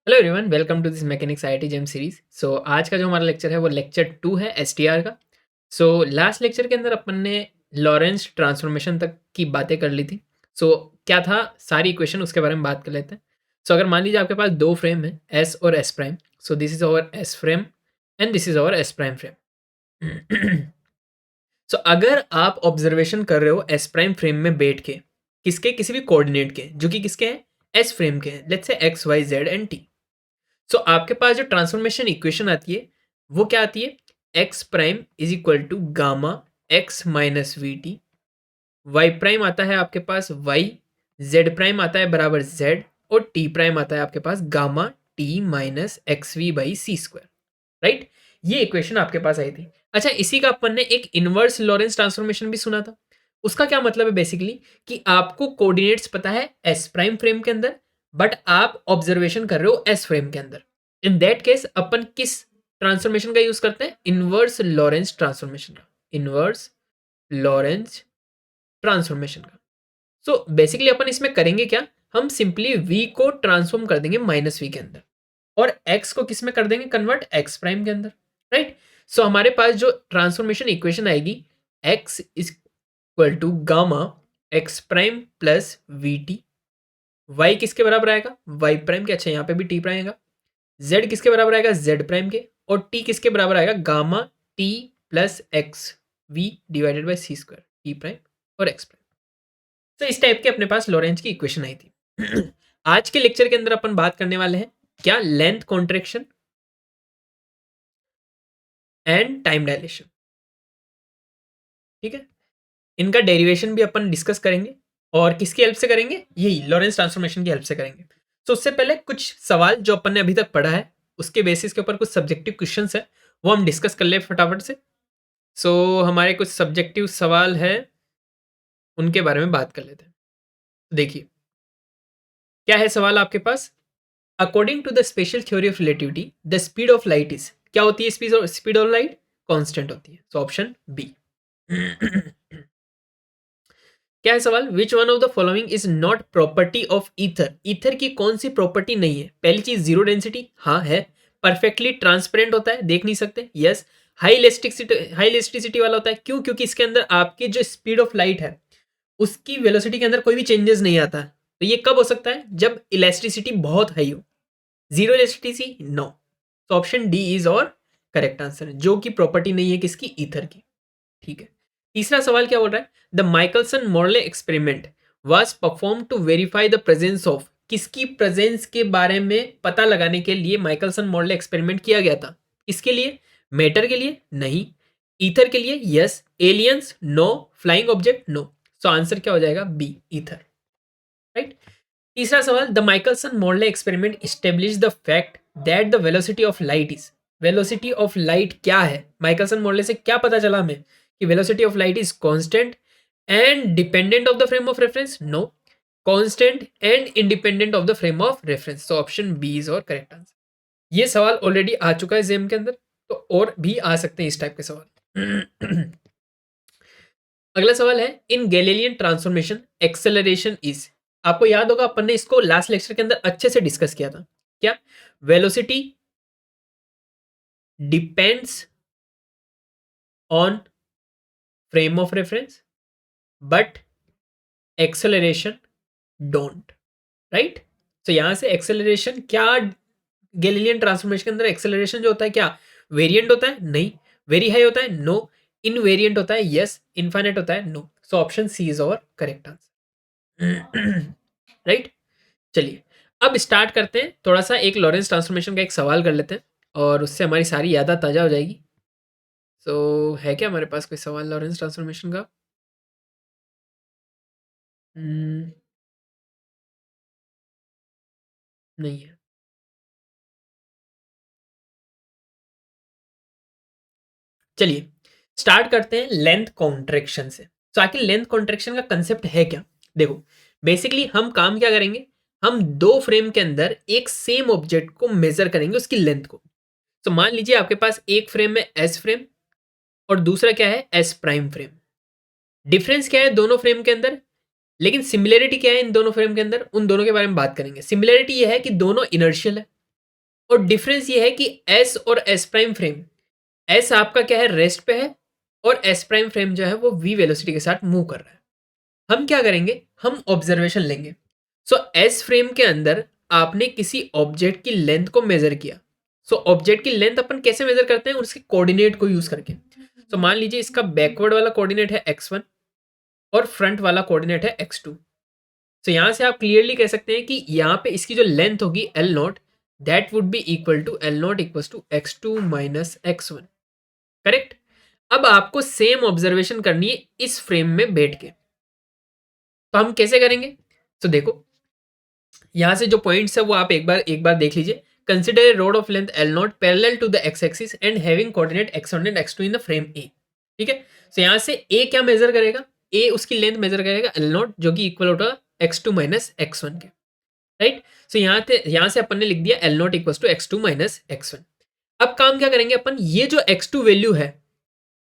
Hello everyone, welcome to this mechanics IIT JAM series. So आज का जो हमारा लेक्चर है वो लेक्चर 2 है एसटीआर का। सो लास्ट लेक्चर के अंदर अपन ने लॉरेंस ट्रांसफॉर्मेशन तक की बातें कर ली थी। क्या था, सारी इक्वेशन उसके बारे में बात कर लेते हैं। अगर मान लीजिए आपके पास दो फ्रेम है एस और S prime. This is our S frame and this is our S prime frame. अगर आप ऑब्जर्वेशन कर रहे हो एस प्राइम फ्रेम में बैठ के, किसके किसी भी कोऑर्डिनेट के जो कि किसके हैं, एस फ्रेम के हैं, let's say x y z and t. आपके पास जो ट्रांसफॉर्मेशन इक्वेशन आती है वो क्या आती है, x prime is equal to gamma x minus v t. Y prime आता है आपके पास वाई, जेड प्राइम आता है बराबर जेड, और टी प्राइम आता है आपके पास gamma t minus x v by c square. Right, ये इक्वेशन आपके पास आई थी। अच्छा, इसी का अपन ने एक इनवर्स लॉरेंस ट्रांसफॉर्मेशन भी सुना था। उसका क्या मतलब है बेसिकली, कि आपको कोऑर्डिनेट्स पता है एस प्राइम फ्रेम के अंदर, बट आप ऑब्जर्वेशन कर रहे हो एस फ्रेम के अंदर। इन दैट केस अपन किस ट्रांसफॉर्मेशन का यूज करते हैं, इनवर्स लॉरेंस ट्रांसफॉर्मेशन का, इनवर्स लॉरेंस ट्रांसफॉर्मेशन का। बेसिकली अपन इसमें करेंगे क्या, हम सिंपली v को ट्रांसफॉर्म कर देंगे माइनस वी के अंदर, और x को किस में कर देंगे, कन्वर्ट x प्राइम के अंदर। राइट, हमारे पास जो ट्रांसफॉर्मेशन इक्वेशन आएगी, x is equal to gamma x prime plus v t. Y किसके बराबर आएगा, वाई प्राइम के, अच्छा यहाँ पे भी टी प्राइम आएगा। जेड किसके बराबर आएगा, जेड प्राइम के, और टी किसके बराबर आएगा, gamma t plus x v divided by c square, t prime और एक्स प्राइम। इस टाइप के अपने पास लॉरेंज की इक्वेशन आई थी। आज के लेक्चर के अंदर अपन बात करने वाले हैं क्या, length contraction and time dilation. ठीक है, इनका डेरिवेशन भी अपन डिस्कस करेंगे, और किसकी हेल्प से करेंगे, यही लॉरेंस ट्रांसफॉर्मेशन की हेल्प से करेंगे। उससे पहले कुछ सवाल जो अपन ने अभी तक पढ़ा है उसके बेसिस के ऊपर कुछ सब्जेक्टिव क्वेश्चंस है, वो हम डिस्कस कर ले फटाफट से। हमारे कुछ सब्जेक्टिव सवाल है, उनके बारे में बात कर लेते हैं। देखिए क्या है सवाल आपके पास, according to the special theory of relativity the speed of light is, क्या होती है स्पीड ऑफ लाइट, कांस्टेंट होती है। Option B. क्या है सवाल, which one of the following is not property of ether, ether की कौन सी प्रॉपर्टी नहीं है। पहली चीज जीरो डेंसिटी, हाँ है। परफेक्टली ट्रांसपेरेंट होता है, देख नहीं सकते, यस। हाई इलेस्टिसिटी वाला होता है, क्यों, क्योंकि इसके अंदर आपकी जो स्पीड ऑफ लाइट है उसकी वेलोसिटी के अंदर कोई भी चेंजेस नहीं आता है। तो ये कब हो सकता है, जब इलेस्टिसिटी बहुत हाई हो। Zero elasticity no. Option D is our correct answer, जो कि प्रॉपर्टी नहीं है किसकी, ईथर की। ठीक है, तीसरा सवाल क्या बोल रहा है, the Michelson Morley experiment was perform to verify the presence of, किसकी प्रेजेंस के बारे में पता लगाने के लिए माइकलसन मोर्ले एक्सपेरिमेंट किया गया था। इसके लिए, मैटर के लिए नहीं, ईथर के लिए yes, aliens no, flying object no. Answer क्या हो जाएगा, बी ईथर। राइट, तीसरा सवाल, the Michelson Morley experiment establish the fact that the velocity of light is, velocity of light क्या है, माइकलसन मोर्ले से क्या पता चला हमें कि velocity of light is constant and dependent of the frame of reference, no, constant and independent of the frame of reference. Option B is our correct answer. ये सवाल ऑलरेडी आ चुका है जेम के अंदर, तो और भी आ सकते हैं इस टाइप के सवाल। अगला सवाल है, इन गैलीलियन ट्रांसफॉर्मेशन एक्सेलरेशन इज, आपको याद होगा अपन ने इसको लास्ट लेक्चर के अंदर अच्छे से डिस्कस किया था। क्या, velocity depends on frame of reference but acceleration don't. Right, तो यहां से एक्सेलरेशन क्या, गैलीलियन ट्रांसफॉर्मेशन के अंदर एक्सेलरेशन जो होता है क्या, वेरिएंट होता है, नहीं। वेरी हाई होता है, नो। इनवेरिएंट होता है, यस। इनफाइनाइट होता है, no. Option C is our correct answer. Right, चलिए अब स्टार्ट करते हैं, थोड़ा सा एक लॉरेंस ट्रांसफॉर्मेशन का एक सवाल कर लेते हैं, और उससे हमारी सारी यादें ताज़ा हो जाएगी। है क्या हमारे पास कोई सवाल लॉरेंस ट्रांसफॉर्मेशन का? हम्म, नहीं है। चलिए स्टार्ट करते हैं लेंथ कॉन्ट्रैक्शन से। आखिर लेंथ कॉन्ट्रैक्शन का कंसेप्ट है क्या, देखो बेसिकली हम काम क्या करेंगे, हम दो फ्रेम के अंदर एक सेम ऑब्जेक्ट को मेजर करेंगे उसकी लेंथ को। मान लीजिए आपके पास एक फ्रेम में एस फ्रेम और दूसरा क्या है, एस प्राइम फ्रेम। डिफरेंस क्या है दोनों फ्रेम के अंदर, लेकिन सिमिलरिटी क्या है इन दोनों फ्रेम के अंदर, उन दोनों के बारे में बात करेंगे। सिमिलरिटी यह है कि दोनों इनर्शियल है, और डिफरेंस ये है कि एस और एस प्राइम फ्रेम, एस आपका क्या है, रेस्ट पे है, और एस प्राइम फ्रेम जो है वो वी वेलोसिटी के साथ मूव कर रहा है। हम क्या करेंगे, हम ऑब्जर्वेशन लेंगे। सो एस फ्रेम के अंदर आपने किसी ऑब्जेक्ट की लेंथ को मेजर किया। सो ऑब्जेक्ट की लेंथ अपन कैसे मेजर करते हैं, उसके कोऑर्डिनेट को यूज करके। सो मान लीजिए इसका बैकवर्ड वाला कोऑर्डिनेट है x1 और फ्रंट वाला कोऑर्डिनेट है x2। सो यहां से आप क्लियरली कह सकते हैं कि यहाँ पे इसकी जो लेंथ होगी L naught, that would be equal to L naught equal to x2 minus x1। Correct. अब आपको सेम ऑब्जर्वेशन करनी है इस फ्रेम में बैठ के। तो हम कैसे करेंगे, तो देखो यहां से जो पॉइंट्स है वो आप एक बार देख लीजिए। Consider a rod of length l not parallel to the x axis and having coordinate x1 and x2 in the frame A. ठीक है। सो यहां से ए क्या मेजर करेगा, ए उसकी लेंथ मेजर करेगा एल नॉट, जो कि इक्वल होगा x2 माइनस x1 के। राइट। सो यहां से अपन ने लिख दिया L naught equal to x2 minus x1। अब काम क्या करेंगे अपन, ये जो x2 वैल्यू है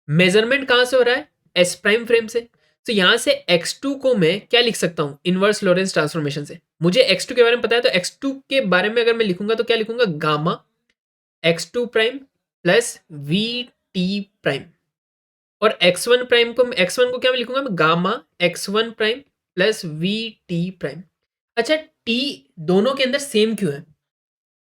मेजरमेंट कहां से हो रहा है, एस प्राइम फ्रेम से। तो यहां से x2 को मैं क्या लिख सकता हूं, इनवर्स लॉरेंस ट्रांसफॉर्मेशन से। मुझे x2 के बारे में पता है, तो x2 के बारे में अगर मैं लिखूंगा तो क्या लिखूंगा, gamma x2 prime plus v t prime. और x1 प्राइम को, x1 को क्या मैं लिखूंगा, gamma x1 prime plus v t prime. अच्छा, टी दोनों के अंदर सेम क्यों है,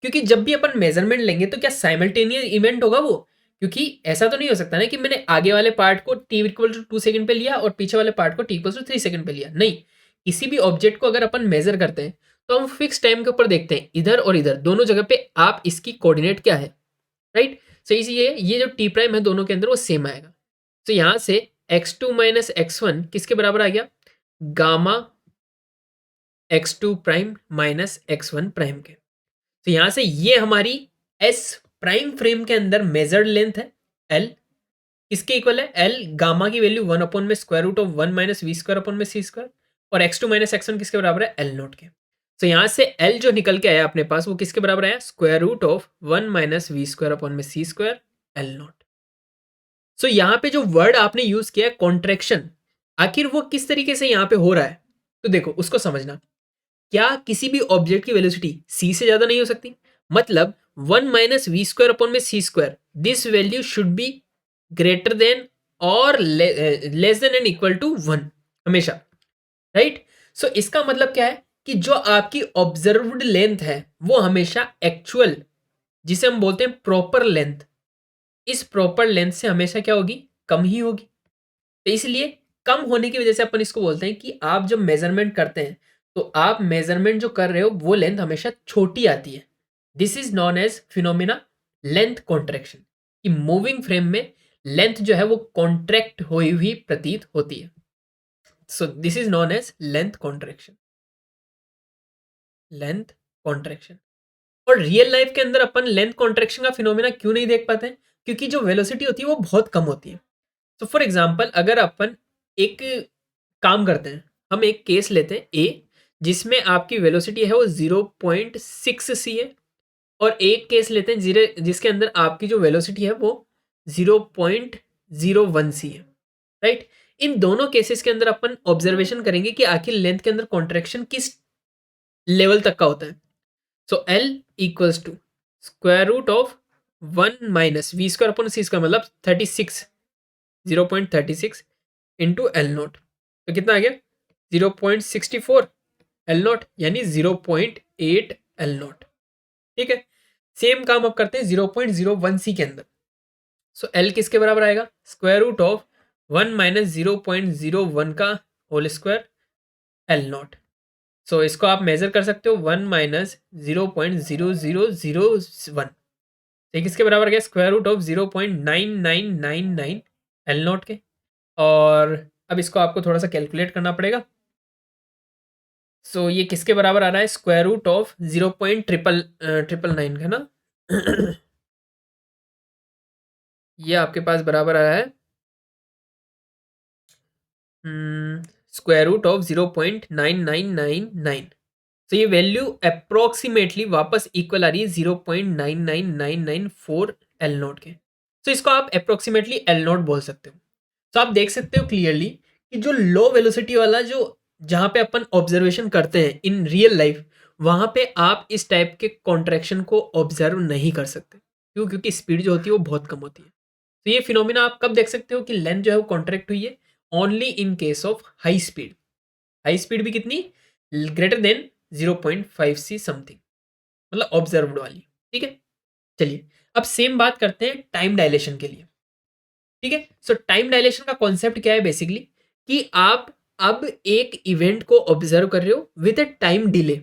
क्योंकि जब भी अपन मेजरमेंट लेंगे तो क्या साइमल्टेनियस इवेंट होगा वो, क्योंकि ऐसा तो नहीं हो सकता ना कि मैंने आगे वाले पार्ट को t इक्वल टू 2 सेकंड पे लिया और पीछे वाले पार्ट को t इक्वल टू 3 सेकंड पे लिया। नहीं, किसी भी ऑब्जेक्ट को अगर अपन मेजर करते हैं तो हम फिक्स टाइम के ऊपर देखते हैं, इधर और इधर दोनों जगह पे आप इसकी कोऑर्डिनेट क्या है। राइट। सही से ये जो टी प्राइम है दोनों के अंदर वो सेम आएगा। तो यहां से x2 माइनस x1 किसके बराबर आ गया, gamma x2 prime minus x1 prime के। तो यहां से ये हमारी एस प्राइम फ्रेम के अंदर मेजर्ड लेंथ है एल, किसके इक्वल है, एल गामा की वैल्यू 1 अपॉन में square root of 1 minus v square upon में सी स्क्वायर, और x2 माइनस x1 किसके बराबर है, एल नोट के। तो यहां से एल जो निकल के आया अपने पास वो किसके बराबर आया, square root of 1 minus v square upon में c square L naught. So यहां पे जो वर्ड आपने यूज किया कॉन्ट्रेक्शन, आखिर वो किस तरीके से यहां पे हो रहा है, तो देखो उसको समझना। क्या किसी भी ऑब्जेक्ट की वेलोसिटी c से ज्यादा नहीं हो सकती, मतलब 1 माइनस वी स्क्वायर अपॉन में c square, this value should be greater than और less than and equal to 1 हमेशा। राइट। सो इसका मतलब क्या है कि जो आपकी ऑब्जर्व्ड लेंथ है वो हमेशा एक्चुअल, जिसे हम बोलते हैं प्रॉपर लेंथ, इस प्रॉपर लेंथ से हमेशा क्या होगी, कम ही होगी। तो इसलिए कम होने की वजह से अपन इसको बोलते हैं कि आप जब मेजरमेंट करते हैं तो आप मेजरमेंट जो कर रहे हो वो लेंथ हमेशा छोटी आती है। This is known as phenomena length contraction, कि मूविंग फ्रेम में लेंथ जो है वो कॉन्ट्रैक्ट हुई हुई प्रतीत होती है। So this is known as length contraction, length contraction. और रियल लाइफ के अंदर अपन लेंथ कॉन्ट्रैक्शन का फिनोमिना क्यों नहीं देख पाते हैं, क्योंकि जो वेलोसिटी होती है वो बहुत कम होती है। तो फॉर एग्जाम्पल अगर अपन एक काम करते हैं, हम एक केस लेते हैं ए, जिसमें आपकी वेलोसिटी है वो 0.6 सी है, और एक केस लेते हैं जिसके अंदर आपकी जो वेलोसिटी है वो 0.01 सी है। राइट। इन दोनों केसेस के अंदर अपन ऑब्जर्वेशन करेंगे कि आखिर लेंथ के अंदर कॉन्ट्रैक्शन किस लेवल तक का होता है। So l equals to square root of 1 minus v square upon c square, मतलब 36, 0.36 इंटू एल नोट। तो कितना आ गया, 0.64 एल नोट, यानी 0.8 एल नोट। ठीक है। सेम काम अब करते हैं 0.01 सी के अंदर। सो एल किसके बराबर आएगा, स्क्वायर रूट ऑफ 1 माइनस 0.01 का होल स्क्वायर एल नोट। सो इसको आप मेजर कर सकते हो 1 माइनस 0.0001, ये किसके बराबर गया, square root of 0.9999 L naught के। और अब इसको आपको थोड़ा सा कैलकुलेट करना पड़ेगा। सो ये किसके बराबर आ रहा है, स्क्वायर रूट ऑफ 0.999 का ना ये आपके पास बराबर आ रहा है स्क्वायर रूट ऑफ 0.9999। तो ये वैल्यू अप्रोक्सीमेटली वापस इक्वल आ रही है 0.99994 एल नोट के। तो इसको आप अप्रोक्सीमेटली एल नोट बोल सकते हो। तो आप देख सकते हो क्लियरली कि जो लो वेलोसिटी वाला जो जहां पे अपन ऑब्जर्वेशन करते हैं इन रियल लाइफ, वहाँ पे आप इस टाइप के कॉन्ट्रैक्शन को ऑब्जर्व नहीं कर सकते। क्यों? क्योंकि स्पीड जो होती है वो बहुत कम होती है। तो ये फिनोमेना आप कब देख सकते हो कि लेंथ जो है वो कॉन्ट्रैक्ट हुई है? Only in case of high speed. High speed भी कितनी? ग्रेटर देन 0.5 सी समथिंग, मतलब ऑब्जर्व्ड वाली। ठीक है? चलिए, अब सेम बात करते हैं टाइम डायलेशन के लिए। ठीक है? सो टाइम डायलेशन का कॉन्सेप्ट क्या है बेसिकली, कि आप अब एक इवेंट को ऑब्जर्व कर रहे हो विद अ टाइम डिले।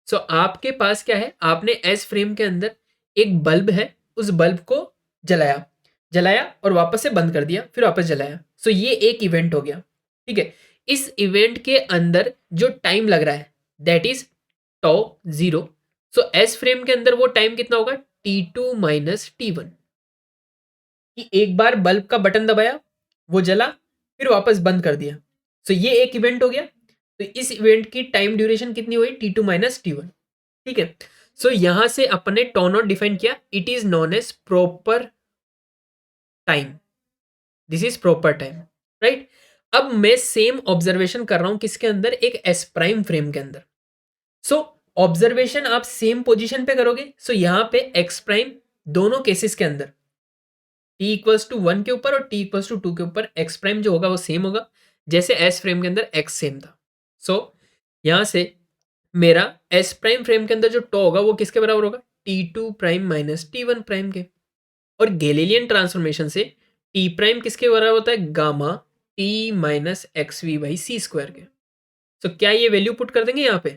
सो आपके पास क्या है, आपने एस फ्रेम के अंदर एक बल्ब है, उस बल्ब को जलाया, जलाया और वापस से बंद कर दिया, फिर वापस जलाया। सो ये एक इवेंट हो गया। ठीक है? इस इवेंट के अंदर जो टाइम लग रहा है that is tau zero. So S frame के अंदर वो टाइम कितना होगा? T2 minus T1। कि एक बार बल्ब का बटन दबाया, वो जला, फिर वापस बंद कर दिया। सो ये एक इवेंट हो गया। तो इस इवेंट की टाइम ड्यूरेशन कितनी हुई? T2 minus T1। ठीक है? सो यहां से अपने टॉ नॉट डिफाइन किया, it is known as proper time. This is proper time, right? अब मैं सेम ऑब्जर्वेशन कर रहा हूं किसके अंदर? एक एस प्राइम फ्रेम के अंदर। सो ऑब्जर्वेशन आप सेम पोजीशन पे करोगे। सो यहां पे एक्स प्राइम दोनों केसेस के अंदर टी इक्वल्स टू 1 के ऊपर और टी इक्वल्स टू 2 के ऊपर एक्स प्राइम जो होगा वो सेम होगा, जैसे एस फ्रेम के अंदर एक्स सेम था। सो यहां से मेरा एस प्राइम फ्रेम के अंदर जो टॉ होगा वो किसके बराबर होगा? T2 prime minus T1 prime के। और गैलीलियन ट्रांसफॉर्मेशन से टी प्राइम किसके बराबर होता है? Gamma t minus x v by c square के। तो क्या ये वैल्यू पुट कर देंगे यहाँ पे?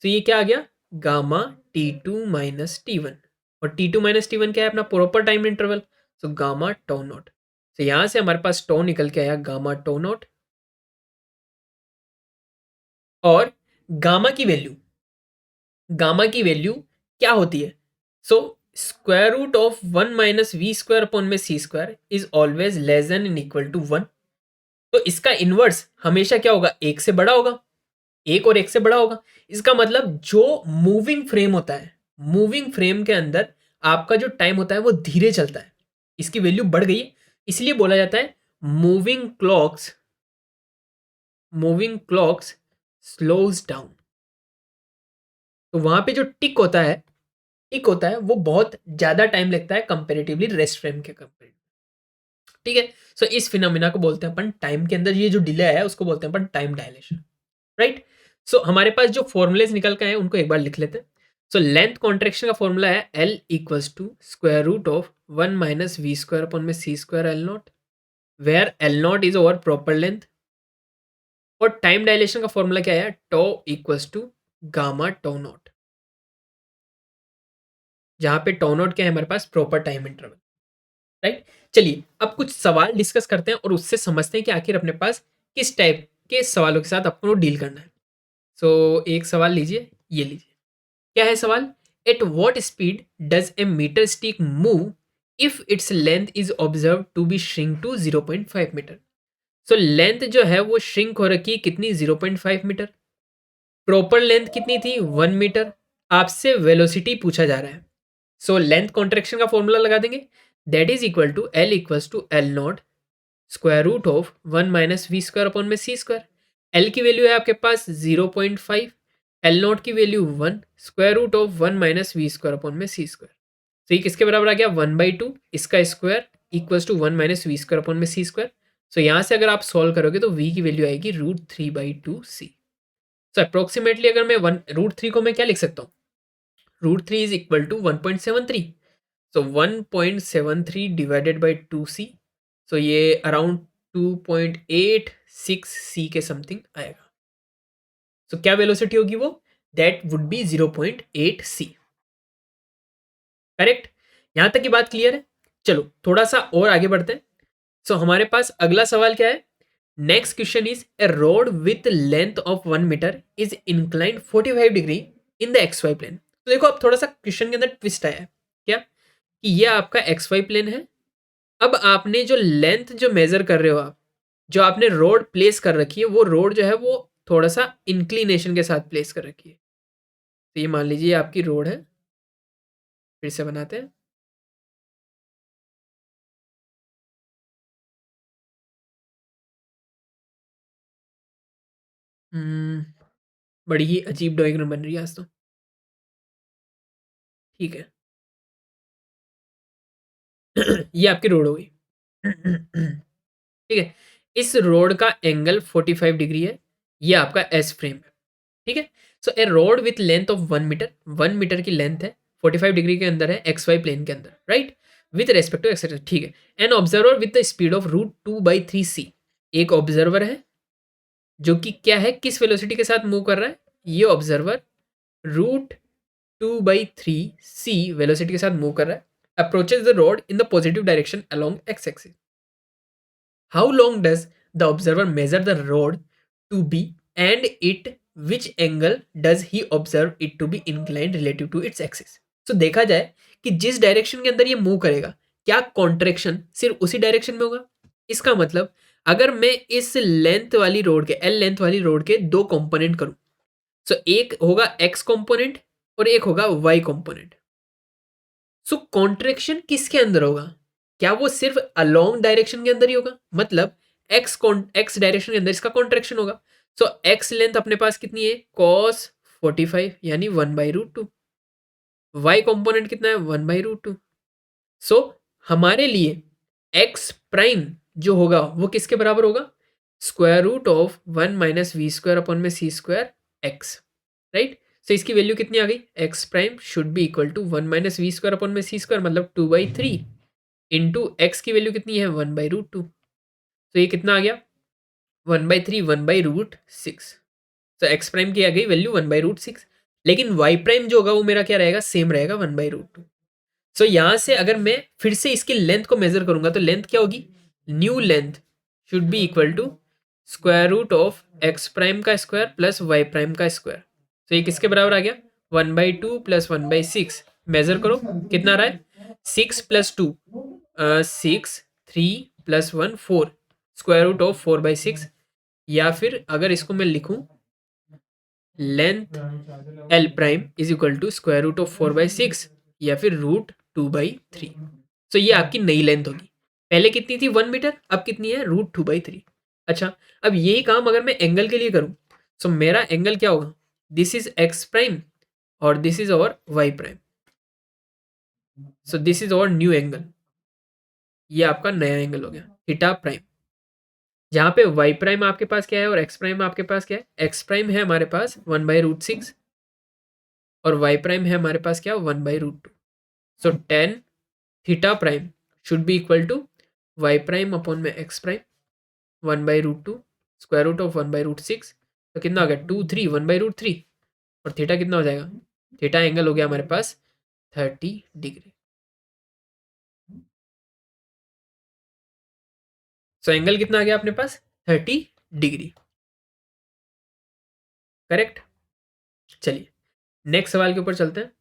तो ये क्या आ गया? Gamma T2 minus T1। और T2 माइनस T1 क्या है? अपना प्रॉपर टाइम इंटरवल। तो गामा टो नॉट। तो यहां से हमारे पास टो निकल के आया गामा टो नॉट। और गामा की वैल्यू, गामा की वैल्यू क्या होती है? So square root of 1 minus v square upon में c square is always less than in equal to 1। तो इसका इनवर्स हमेशा क्या होगा? एक से बड़ा होगा। एक और एक से बड़ा होगा। इसका मतलब जो मूविंग फ्रेम होता है, मूविंग फ्रेम के अंदर आपका जो टाइम होता है वो धीरे चलता है। इसकी वैल्यू बढ़ गई है, इसलिए बोला जाता है moving clocks, moving clocks slows down. तो वहां पे जो टिक होता है, टिक होता है वो बहुत ज्यादा टाइम लगता है कंपेरेटिवली रेस्ट फ्रेम के कंपेरेटिव। ठीक है? सो इस फिनोमिना को बोलते हैं अपन, टाइम के अंदर ये जो डिले है उसको बोलते हैं अपन टाइम डायलेशन, राइट? सो हमारे पास जो फॉर्मूलेज निकल के आए उनको एक बार लिख लेते हैं। सो लेंथ कॉन्ट्रेक्शन का फॉर्मूला है l equals to square root of 1 minus v square upon में c square l naught, where l naught is over proper length. और टाइम डायलेशन का फॉर्मूला क्या है? Tau equals to gamma tau naught, जहां पे tau naught क्या है? हमारे पास प्रॉपर टाइम इंटरवल, राइट? चलिए अब कुछ सवाल डिस्कस करते हैं और उससे समझते हैं कि आखिर अपने पास किस टाइप के सवालों के साथ आपको डील करना है। सो एक सवाल लीजिए, ये लीजिए। क्या है सवाल? At what speed does a meter stick move if its length is observe to be shrink to 0.5 meter. So length जो है वो श्रिंक हो रखी है कितनी? 0.5 मीटर। प्रॉपर लेंथ कितनी थी? 1 मीटर। आपसे वेलोसिटी पूछा जा रहा है। सो लेंथ कॉन्ट्रेक्शन का फॉर्मूला लगा देंगे, that is equal to L equals to L naught square root of 1 minus v square upon में सी स्क्वायर। एल की वैल्यू है आपके पास 0.5, एल नॉट की value 1, square root of 1 minus v square upon में c square. तो ये किसके बराबर आ गया? 1/2, इसका square equals to 1 minus v square upon में सी स्क्वायर। सो यहाँ से अगर आप सॉल्व करोगे तो वी की वैल्यू आएगी √3/2 सी। सो अप्रोक्सीमेटली अगर मैं वन √3 को मैं क्या लिख सकता हूँ? √3 is equal to 1.73। So 1.73 divided by 2c। So ये अराउंड 2.86 सी के समथिंग आएगा। सो क्या वेलोसिटी होगी वो? That would be 0.8 c. Correct? यहां तक की बात क्लियर है? चलो थोड़ा सा और आगे बढ़ते हैं। सो हमारे पास अगला सवाल क्या है? Next question is a rod with length of 1 meter is inclined 45 degree in the x y plane. तो देखो अब थोड़ा सा क्वेश्चन के अंदर ट्विस्ट आया है। क्या? कि ये आपका एक्स वाई प्लेन है। अब आपने जो लेंथ जो मेजर कर रहे हो आप, जो आपने रोड प्लेस कर रखी है, वो रोड जो है वो थोड़ा सा इंक्लिनेशन के साथ प्लेस कर रखी है। तो ये मान लीजिए आपकी रोड है। फिर से बनाते हैं। बड़ी ही अजीब ड्राइंग बन रही है आज तो। ठीक है। ये आपकी रोड हो गई। ठीक है, इस रोड का एंगल 45 डिग्री है, ये आपका एस फ्रेम है। ठीक है, so a rod with length of 1 metre, 1 metre की लेंथ है, 45 डिग्री के अंदर है, एक्स वाई प्लेन के अंदर, right, with respect to x. ठीक है, an observer with the speed of √2/3c, एक ऑब्जर्वर है जो कि क्या है, किस वेलोसिटी के साथ मूव कर रहा है, ये ऑब्जर्वर √2/3c वेलोसिटी के साथ मूव कर रहा है, approaches the rod in the positive direction along x axis. How long does the observer measure the rod to be, and at which angle does he observe it to be inclined relative to its axis. तो देखा जाए कि जिस direction के अंदर ये move करेगा, क्या कॉन्ट्रेक्शन सिर्फ उसी डायरेक्शन में होगा। इसका मतलब अगर मैं इस लेंथ वाली रोड के, एल लेंथ वाली रोड के दो कंपोनेंट करूं, सो एक होगा एक्स कंपोनेंट और एक होगा वाई कंपोनेंट। सो कॉन्ट्रेक्शन किसके अंदर होगा, क्या वो सिर्फ अलोंग डायरेक्शन के अंदर ही होगा, मतलब एक्स डायरेक्शन के अंदर इसका कॉन्ट्रेक्शन होगा। सो एक्स लेंथ अपने पास कितनी है, cos 45 यानी 1/√2। वाई कंपोनेंट कितना है, 1/√2। सो हमारे लिए एक्स प्राइम जो होगा वो किसके बराबर होगा, √1 - v² / c² एक्स, राइट। सो इसकी वैल्यू कितनी आ गई, x prime should be equal to 1 - v² / c², मतलब 2/3 इंटू एक्स की वैल्यू कितनी है, 1/√2। तो ये कितना आ गया, 1/3 1/√6। तो एक्स प्राइम की आ गई वैल्यू 1/√6, लेकिन वाई प्राइम जो होगा वो मेरा क्या रहेगा, सेम रहेगा 1/√2। सो यहां से अगर मैं फिर से इसकी लेंथ को मेजर करूंगा तो लेंथ क्या होगी, new length should be equal to √(x' का स्क्वायर प्लस वाई प्राइम का स्क्वायर। तो ये किसके बराबर आ गया, 1/2 + 1/6। मेजर करो कितना रहा है, 6 + 2 6, 3 + 1 4, √4/6। या फिर अगर इसको मैं लिखूं, length L prime is equal to √4/6 या फिर √2/3। तो ये आपकी नई लेंथ होगी। पहले कितनी थी, 1 मीटर, अब कितनी है, √2/3। अच्छा, अब यही काम अगर मैं एंगल के लिए करूं, तो मेरा एंगल क्या होगा, दिस इज एक्स प्राइम और this is our y prime. So this is our new angle, ये आपका नया एंगल हो गया थीटा प्राइम। जहां पे वाई प्राइम आपके पास क्या है और एक्स प्राइम आपके पास क्या है, एक्स प्राइम है हमारे पास 1/√6 और वाई प्राइम है हमारे पास क्या, 1/√2। So tan theta prime should be equal to y prime upon में एक्स प्राइम 1/√2 √1/√6। तो कितना हो गया, 2 3 1/√3, और थीटा कितना हो जाएगा, थीटा एंगल हो गया हमारे पास 30 डिग्री। सो एंगल कितना आ गया अपने पास, 30 डिग्री, करेक्ट। चलिए नेक्स्ट सवाल के ऊपर चलते हैं।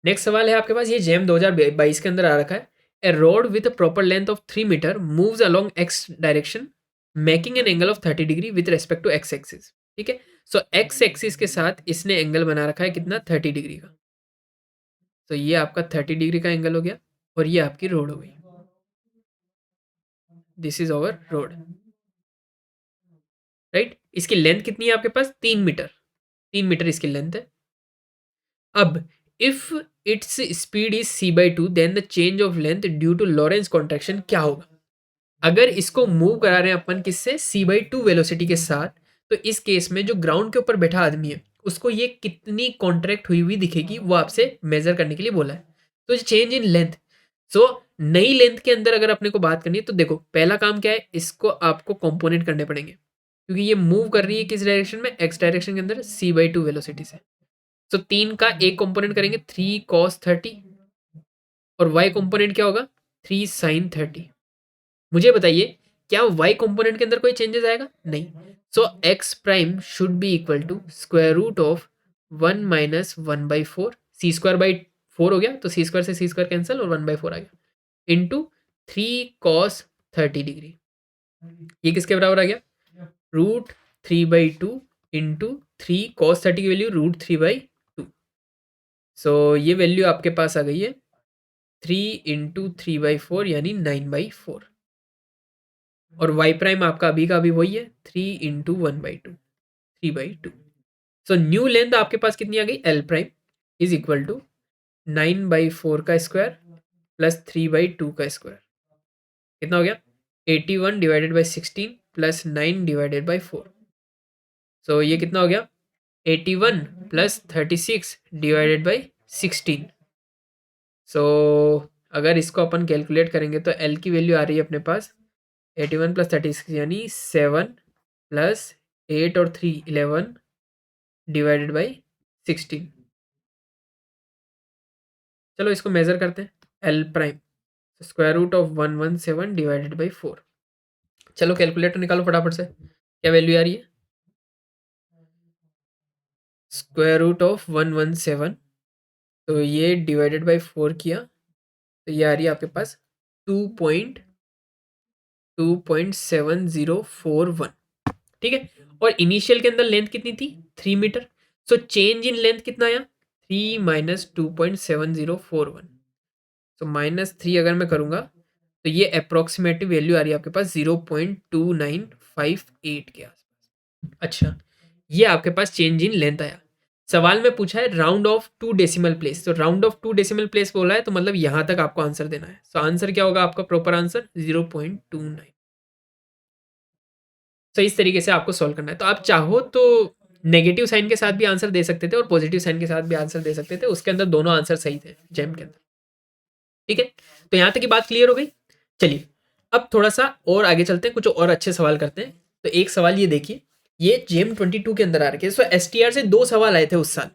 नेक्स्ट सवाल है आपके पास, ये जेम 2022 के अंदर आ रखा है। A rod with proper length of 3 metre moves along x direction making an angle of 30 degree with respect to x axis. ठीक है, सो एक्स एक्सिस के साथ इसने एंगल बना रखा है कितना, 30 डिग्री का। तो ये आपका 30 डिग्री का एंगल हो गया और ये आपकी रोड हो गई, this is our road, right. इसकी लेंथ कितनी है आपके पास, 3 मीटर, 3 मीटर इसकी लेंथ है। अब if its speed is c/2 then the change of length due to Lorentz contraction क्या होगा। अगर इसको मूव करा रहे हैं अपन किससे, c/2 वेलोसिटी के साथ, तो इस केस में जो ग्राउंड के ऊपर बैठा आदमी है उसको ये कितनी कॉन्ट्रैक्ट हुई हुई दिखेगी वो आपसे मेजर करने के लिए बोला है। तो चेंज इन लेंथ, सो नई लेंथ के अंदर अगर अपने को बात करनी है तो देखो पहला काम क्या है, इसको आपको कंपोनेंट करने पड़ेंगे क्योंकि ये मूव कर रही है किस डायरेक्शन में, एक्स डायरेक्शन के अंदर c/2 वेलोसिटी से। तो 3 का एक कंपोनेंट करेंगे 3 cos 30 और y कंपोनेंट क्या होगा, 3 sin 30। मुझे बताइए क्या y कंपोनेंट के अंदर कोई चेंजेस आएगा, नहीं। So x prime should be equal to √1 - 1/4, c²/4 हो गया, तो c² से c² कैंसिल और 1/4 आ गया इंटू 3 cos 30 डिग्री। ये किसके बराबर आ गया, √3/2 इंटू 3 cos 30 की वैल्यू √3/2। सो ये वैल्यू आपके पास आ गई है 3 × 3/4 यानी 9/4, और वाई प्राइम आपका अभी का अभी वही है 3 × 1/2, 3/2। सो न्यू लेंथ आपके पास कितनी आ गई, L prime is equal to 9/4 का स्क्वायर प्लस 3/2 का स्क्वायर कितना हो गया 81 divided by 16 plus 9 divided by 4। सो ये कितना हो गया 81 प्लस 36 डिवाइडेड बाई 16। सो अगर इसको अपन कैलकुलेट करेंगे तो एल की वैल्यू आ रही है अपने पास 81 प्लस 36 यानी 7 प्लस 8 और 3 11 डिवाइडेड बाई 16। चलो इसको मेजर करते हैं L prime square root of 117 divided by 4। चलो कैलकुलेटर निकालो फटाफट से क्या वैल्यू आ रही है स्क्वायर रूट ऑफ 117 तो ये डिवाइडेड बाई 4 किया तो ये आ रही है आपके पास 2.7041 ठीक है। और इनिशियल के अंदर लेंथ कितनी थी 3 मीटर। सो चेंज इन लेंथ कितना आया 3 माइनस 2.7041। सो -3 अगर मैं करूंगा तो ये अप्रोक्सीमेटिव वैल्यू आ रही है आपके पास 0.2958 के आसपास। अच्छा ये आपके पास चेंज इन लेंथ आया। सवाल में पूछा है राउंड ऑफ 2 डेसिमल प्लेस तो राउंड ऑफ 2 डेसिमल प्लेस बोला है तो मतलब यहां तक आपको आंसर देना है। सो आंसर क्या होगा आपका प्रॉपर आंसर 0.29। सो इस तरीके से आपको सॉल्व करना है। तो आप चाहो तो नेगेटिव साइन के साथ भी आंसर दे सकते थे और पॉजिटिव साइन के साथ भी आंसर दे सकते थे। उसके अंदर दोनों आंसर सही थे जेम के अंदर। ठीक है तो यहां तक की बात क्लियर हो गई। चलिए अब थोड़ा सा और आगे चलते हैं कुछ और अच्छे सवाल करते हैं। तो एक सवाल ये देखिए ये जेम 22 के अंदर आ रखे हैं। सो एसटीआर से 2 सवाल आए थे उस साल।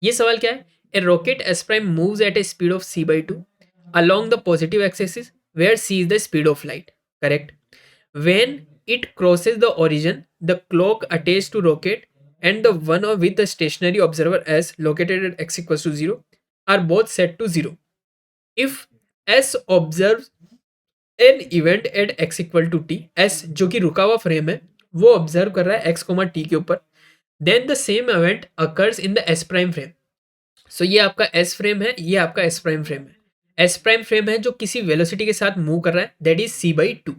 ये सवाल क्या है a rocket S prime moves at a speed of c/2 along the positive axis where c is the speed of light correct when it crosses the origin the clock attached to rocket and the one with the stationary observer s located at x equals to 0 are both set to 0 if s observes an event at x equal to t s जो कि रुका हुआ frame है वो observe कर रहा है x, t के ऊपर then the same event occurs in the s prime frame. So ये आपका एस फ्रेम है ये आपका एस प्राइम फ्रेम है। एस प्राइम फ्रेम है जो किसी वेलोसिटी के साथ मूव कर रहा है दैट इज c/2।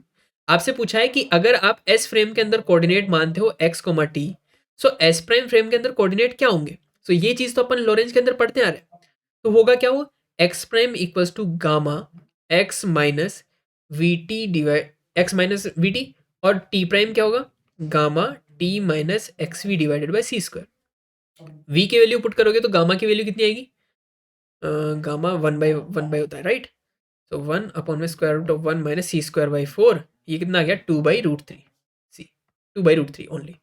आपसे पूछा है कि अगर आप एस फ्रेम के अंदर कोऑर्डिनेट मानते हो x, t सो एस प्राइम फ्रेम के अंदर कोऑर्डिनेट क्या होंगे। सो ये चीज तो अपन लॉरेंज के अंदर पढ़ते आ रहे हैं। तो होगा क्या वो x prime equals to gamma x minus v t divide x minus v t और टी प्राइम क्या होगा gamma t minus x v divided by c square. V की वैल्यू पुट करोगे तो गामा की वैल्यू कितनी आएगी गामा 1/1 होता है राइट। सो 1 अपॉन में square root of 1 minus c square by 4 ये कितना आ गया 2/√3 सी 2/√3 ओनली।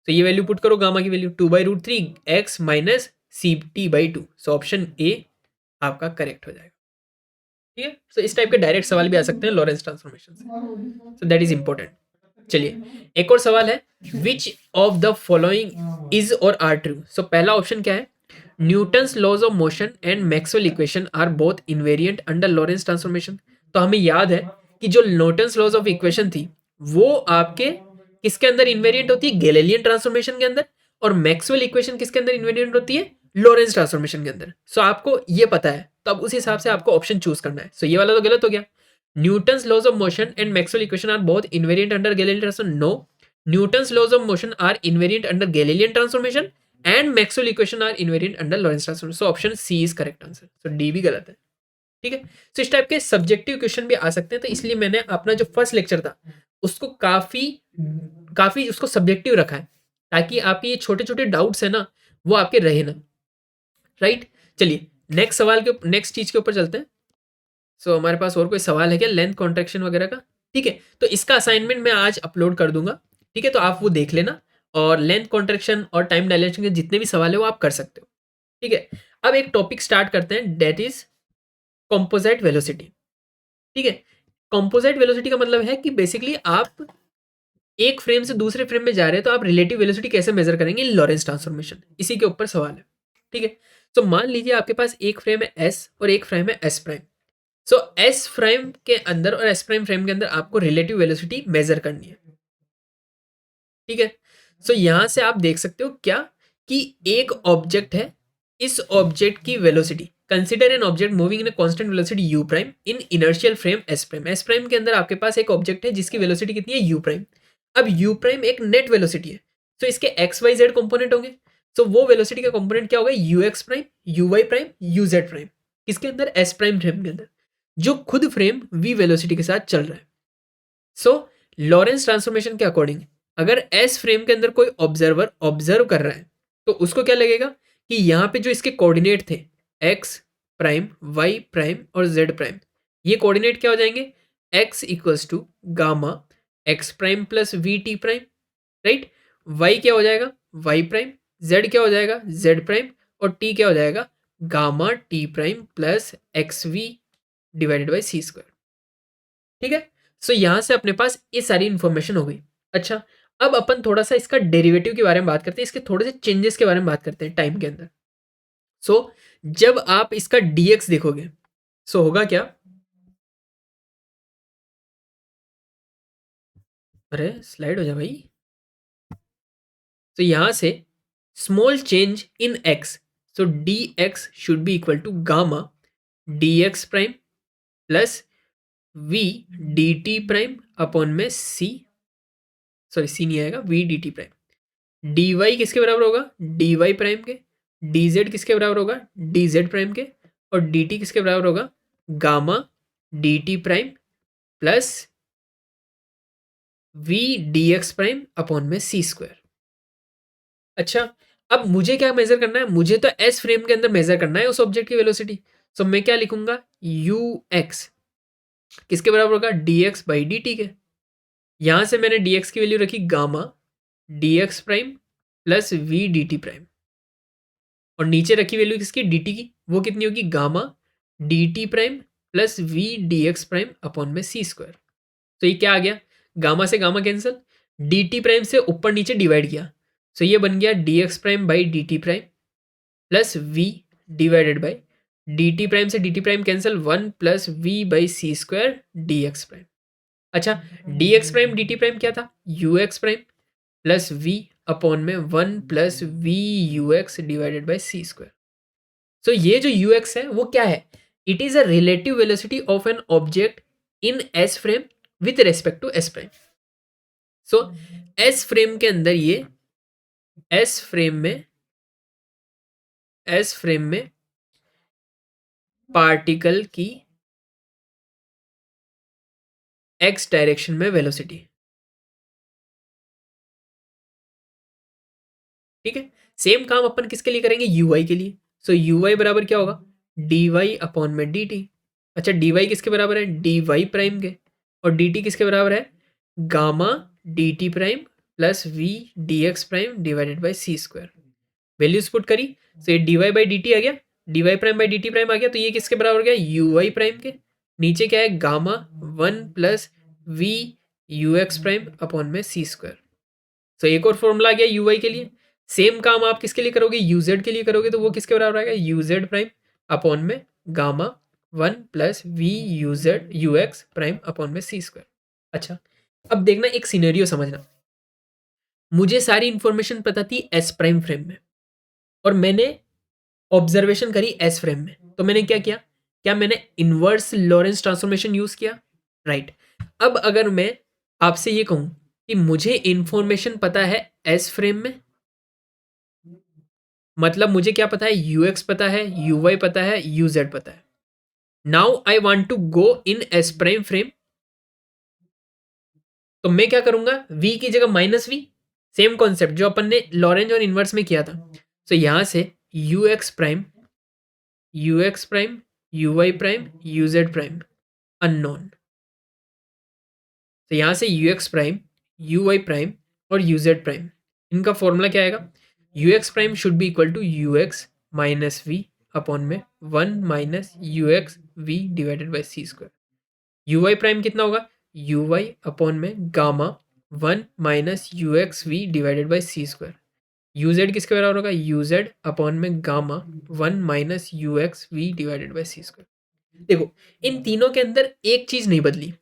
तो ये वैल्यू पुट करो गामा की value 2/√3 x minus c t by 2। So option A आपका करेक्ट हो जाएगा। ठीक है सो इस टाइप के डायरेक्ट सवाल भी आ सकते हैं लॉरेंस ट्रांसफॉर्मेशन से। So that is important. चलिए एक और सवाल है which of the following is or are true. So पहला ऑप्शन क्या है Newton's laws of motion and Maxwell equation are both invariant under Lorentz transformation. तो हमें याद है कि जो न्यूटन्स लॉज ऑफ इक्वेशन थी वो आपके किसके अंदर इनवेरिएंट होती है गैलीलियन ट्रांसफॉर्मेशन के अंदर और मैक्सवेल इक्वेशन किसके अंदर इनवेरिएंट होती है लॉरेंस ट्रांसफॉर्मेशन के अंदर। सो आपको ये पता है तो अब उस हिसाब से आपको ऑप्शन चूज करना है। सो ये वाला तो गलत हो गया Newton's laws of motion and Maxwell equation are both invariant under Galilean transformation. No, Newton's laws of motion are invariant under Galilean transformation and Maxwell equation are invariant under Lorentz transformation. So option C is correct answer. So D भी गलत है। ठीक है so इस type के subjective question भी आ सकते हैं। तो इसलिए मैंने अपना जो फर्स्ट लेक्चर था उसको काफी उसको सब्जेक्टिव रखा है ताकि आपके ये छोटे छोटे डाउट्स है ना वो आपके रहे ना राइट। चलिए नेक्स्ट सवाल के नेक्स्ट चीज के ऊपर चलते हैं। सो हमारे पास और कोई सवाल है क्या लेंथ कॉन्ट्रैक्शन वगैरह का। ठीक है तो इसका असाइनमेंट मैं आज अपलोड कर दूंगा। ठीक है तो आप वो देख लेना और लेंथ कॉन्ट्रैक्शन और टाइम डायलेशन के जितने भी सवाल है वो आप कर सकते हो। ठीक है अब एक टॉपिक स्टार्ट करते हैं डेट इज कॉम्पोजिट वेलोसिटी। ठीक है कॉम्पोजिट वेलोसिटी का मतलब है कि बेसिकली आप एक फ्रेम से दूसरे फ्रेम में जा रहे हैं तो आप रिलेटिव वेलोसिटी कैसे मेजर करेंगे लॉरेंस ट्रांसफॉर्मेशन इसी के ऊपर सवाल है। ठीक है तो मान लीजिए आपके पास एक फ्रेम है एस और एक फ्रेम है S prime. So S frame के अंदर और एस प्राइम फ्रेम के अंदर आपको रिलेटिव वेलोसिटी मेजर करनी है। ठीक है सो यहां से आप देख सकते हो क्या कि एक ऑब्जेक्ट है इस ऑब्जेक्ट की velocity consider an object moving in a constant velocity you prime in inertial frame S prime. S prime के अंदर आपके पास एक ऑब्जेक्ट है जिसकी वेलोसिटी कितनी है यू प्राइम। अब यू प्राइम एक नेट वेलोसिटी है तो इसके एक्स वाई जेड कंपोनेंट होंगे। सो वो वेलोसिटी का कंपोनेंट क्या होगा, u x prime, u y prime, u z prime, किसके अंदर, एस प्राइम फ्रेम के अंदर, जो खुद फ्रेम वी वेलोसिटी के साथ चल रहा है। सो लॉरेंस ट्रांसफॉर्मेशन के अकॉर्डिंग अगर एस फ्रेम के अंदर कोई ऑब्जर्वर ऑब्जर्व कर रहा है तो उसको क्या लगेगा कि यहाँ पे जो इसके कोऑर्डिनेट थे एक्स प्राइम, वाई प्राइम और जेड प्राइम, ये कोऑर्डिनेट क्या हो जाएंगे, x equals to gamma x prime plus v t prime, right. Y क्या हो जाएगा, वाई प्राइम, जेड क्या हो जाएगा, जेड प्राइम, और टी क्या हो जाएगा, gamma t prime plus x v divided by c square. ठीक है, सो यहां से अपने पास ये सारी इंफॉर्मेशन हो गई। अच्छा, अब अपन थोड़ा सा इसका डेरिवेटिव के बारे में बात करते हैं, इसके थोड़े से चेंजेस के बारे में बात करते हैं टाइम के अंदर। सो जब आप इसका dx देखोगे सो होगा क्या, अरे स्लाइड हो जा भाई। तो यहां से small change in x, so dx should be equal to gamma dx prime plus v dt prime upon में c, सॉरी c नहीं आएगा, v dt प्राइम, dy किसके बराबर होगा, dy प्राइम के, dz किसके बराबर होगा, dz प्राइम के, और dt किसके बराबर होगा, gamma dt prime plus v dx prime upon में c स्क्वायर। अच्छा, अब मुझे क्या मेजर करना है, मुझे तो एस फ्रेम के अंदर मेजर करना है उस ऑब्जेक्ट की वेलोसिटी। सो मैं क्या लिखूंगा, यू एक्स किसके बराबर होगा, d x by d t के। यहां से मैंने डी एक्स की वैल्यू रखी gamma d x prime plus v d t prime, और नीचे रखी वैल्यू किसकी, डी टी की, वो कितनी होगी, gamma d t prime plus v d x prime upon में सी स्क्वायर। तो ये क्या आ गया, गामा से gamma cancel, d t prime से ऊपर नीचे डिवाइड किया, सो ये बन गया d x prime by d t prime plus v divided by d t prime से d t prime cancel, one plus v by c square d x prime. अच्छा, d x prime d t prime क्या था, u x prime plus v upon में one plus v u x divided by c square. So ये जो u x है वो क्या है, it is a relative velocity of an object in S frame with respect to S prime. So S frame के अंदर ये S frame में पार्टिकल की एक्स डायरेक्शन में वेलोसिटी, ठीक है। सेम काम अपन किसके लिए करेंगे, यू वाई के लिए। सो यू वाई बराबर क्या होगा, डी वाई अपॉन में डी टी। अच्छा, डी वाई किसके बराबर है, डी वाई प्राइम के, और डी टी किसके बराबर है, gamma d t prime plus v d x prime divided by c square. Values put करी, तो ये d y by d t आ गया, d y prime by d t prime आ गया, तो ये किसके बराबर हो गया, यू वाई प्राइम के। नीचे क्या है, gamma one plus v u x prime upon में सी स्क्वायर। तो एक और फॉर्मूला आ गया यू वाई के लिए। सेम काम आप किसके लिए करोगे, यू जेड के लिए करोगे, तो वो किसके बराबर आएगा, यू जेड प्राइम अपॉन में gamma one plus v u z u x prime upon में सी स्क्वायर। अच्छा, अब देखना एक सिनेरियो समझना, मुझे सारी इंफॉर्मेशन पता थी एस प्राइम फ्रेम में, और मैंने ऑब्जर्वेशन करी एस फ्रेम में, तो मैंने क्या किया, क्या मैंने इनवर्स लॉरेंस ट्रांसफॉर्मेशन यूज किया, राइट। अब अगर मैं आपसे ये कहूं कि मुझे इंफॉर्मेशन पता है एस फ्रेम में, मतलब मुझे क्या पता है, यू एक्स पता है, यू वाई पता है, यू जेड पता है। Now I want to go in S prime frame, तो मैं क्या करूंगा, v की जगह माइनस वी, सेम कॉन्सेप्ट जो अपन ने लॉरेंज और इनवर्स में किया था। तो यहां से u x prime, u x prime, u y prime, u z prime unknown, तो यहां से u x prime, u y prime और यू जेड प्राइम, इनका फॉर्मूला क्या आएगा, u x prime should be equal to u x minus v upon में one minus u x v divided by c square. U y prime कितना होगा, u y upon में gamma one minus u x v divided by c square. U z किसके बराबर होगा, u z upon में gamma one minus u x v divided by c square. देखो, इन तीनों के अंदर एक चीज नहीं बदली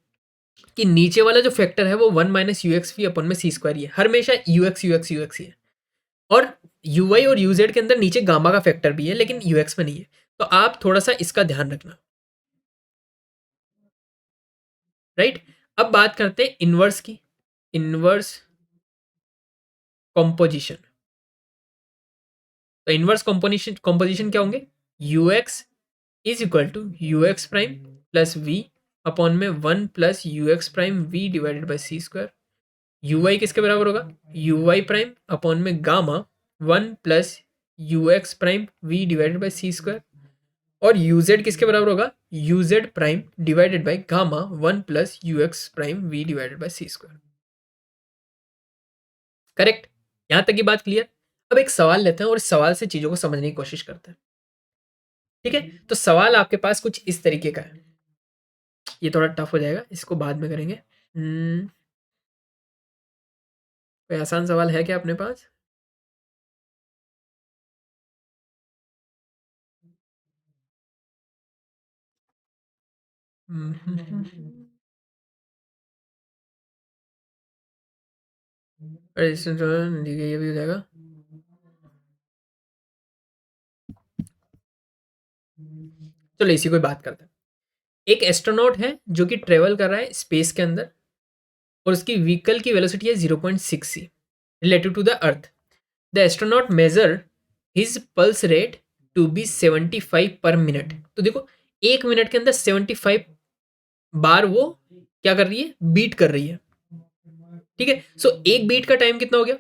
कि नीचे वाला जो फैक्टर है वो one minus u x v upon में सी स्क्वायर ही है, हमेशा u x u x u x ही है। और यू वाई और यू जेड के अंदर नीचे गामा का फैक्टर भी है लेकिन यू एक्स में नहीं है, तो आप थोड़ा सा इसका ध्यान रखना, राइट। अब बात करते हैं इनवर्स की, इनवर्स कॉम्पोजिशन। तो इनवर्स कॉम्पोजिशन क्या होंगे, u x is equal to u x prime plus v upon में 1 plus u x prime v divided by c square. U y किसके बराबर होगा, यू वाई प्राइम अपॉन में gamma 1 plus u x prime v divided by c square. और u z किसके बराबर होगा, u z prime divided by gamma 1 plus u x prime v divided by c square. Correct, यहां तक की बात clear. अब एक सवाल लेते हैं और इस सवाल से चीजों को समझने की कोशिश करते हैं। ठीक है, तो सवाल आपके पास कुछ इस तरीके का है, ये थोड़ा टफ हो जाएगा, इसको बाद में करेंगे। कोई आसान सवाल है क्या अपने पास? रेजिस्टेंस ये भी हो जाएगा। चलो इसी को बात करते हैं। एक एस्ट्रोनॉट है जो कि ट्रेवल कर रहा है स्पेस के अंदर और उसकी व्हीकल की वेलोसिटी है 0.6 c relative to the earth. The astronaut measure his pulse rate to be 75 per minute. तो देखो, एक मिनट के अंदर 75 बार वो क्या कर रही है, बीट कर रही है। ठीक है, सो एक बीट का टाइम कितना हो गया,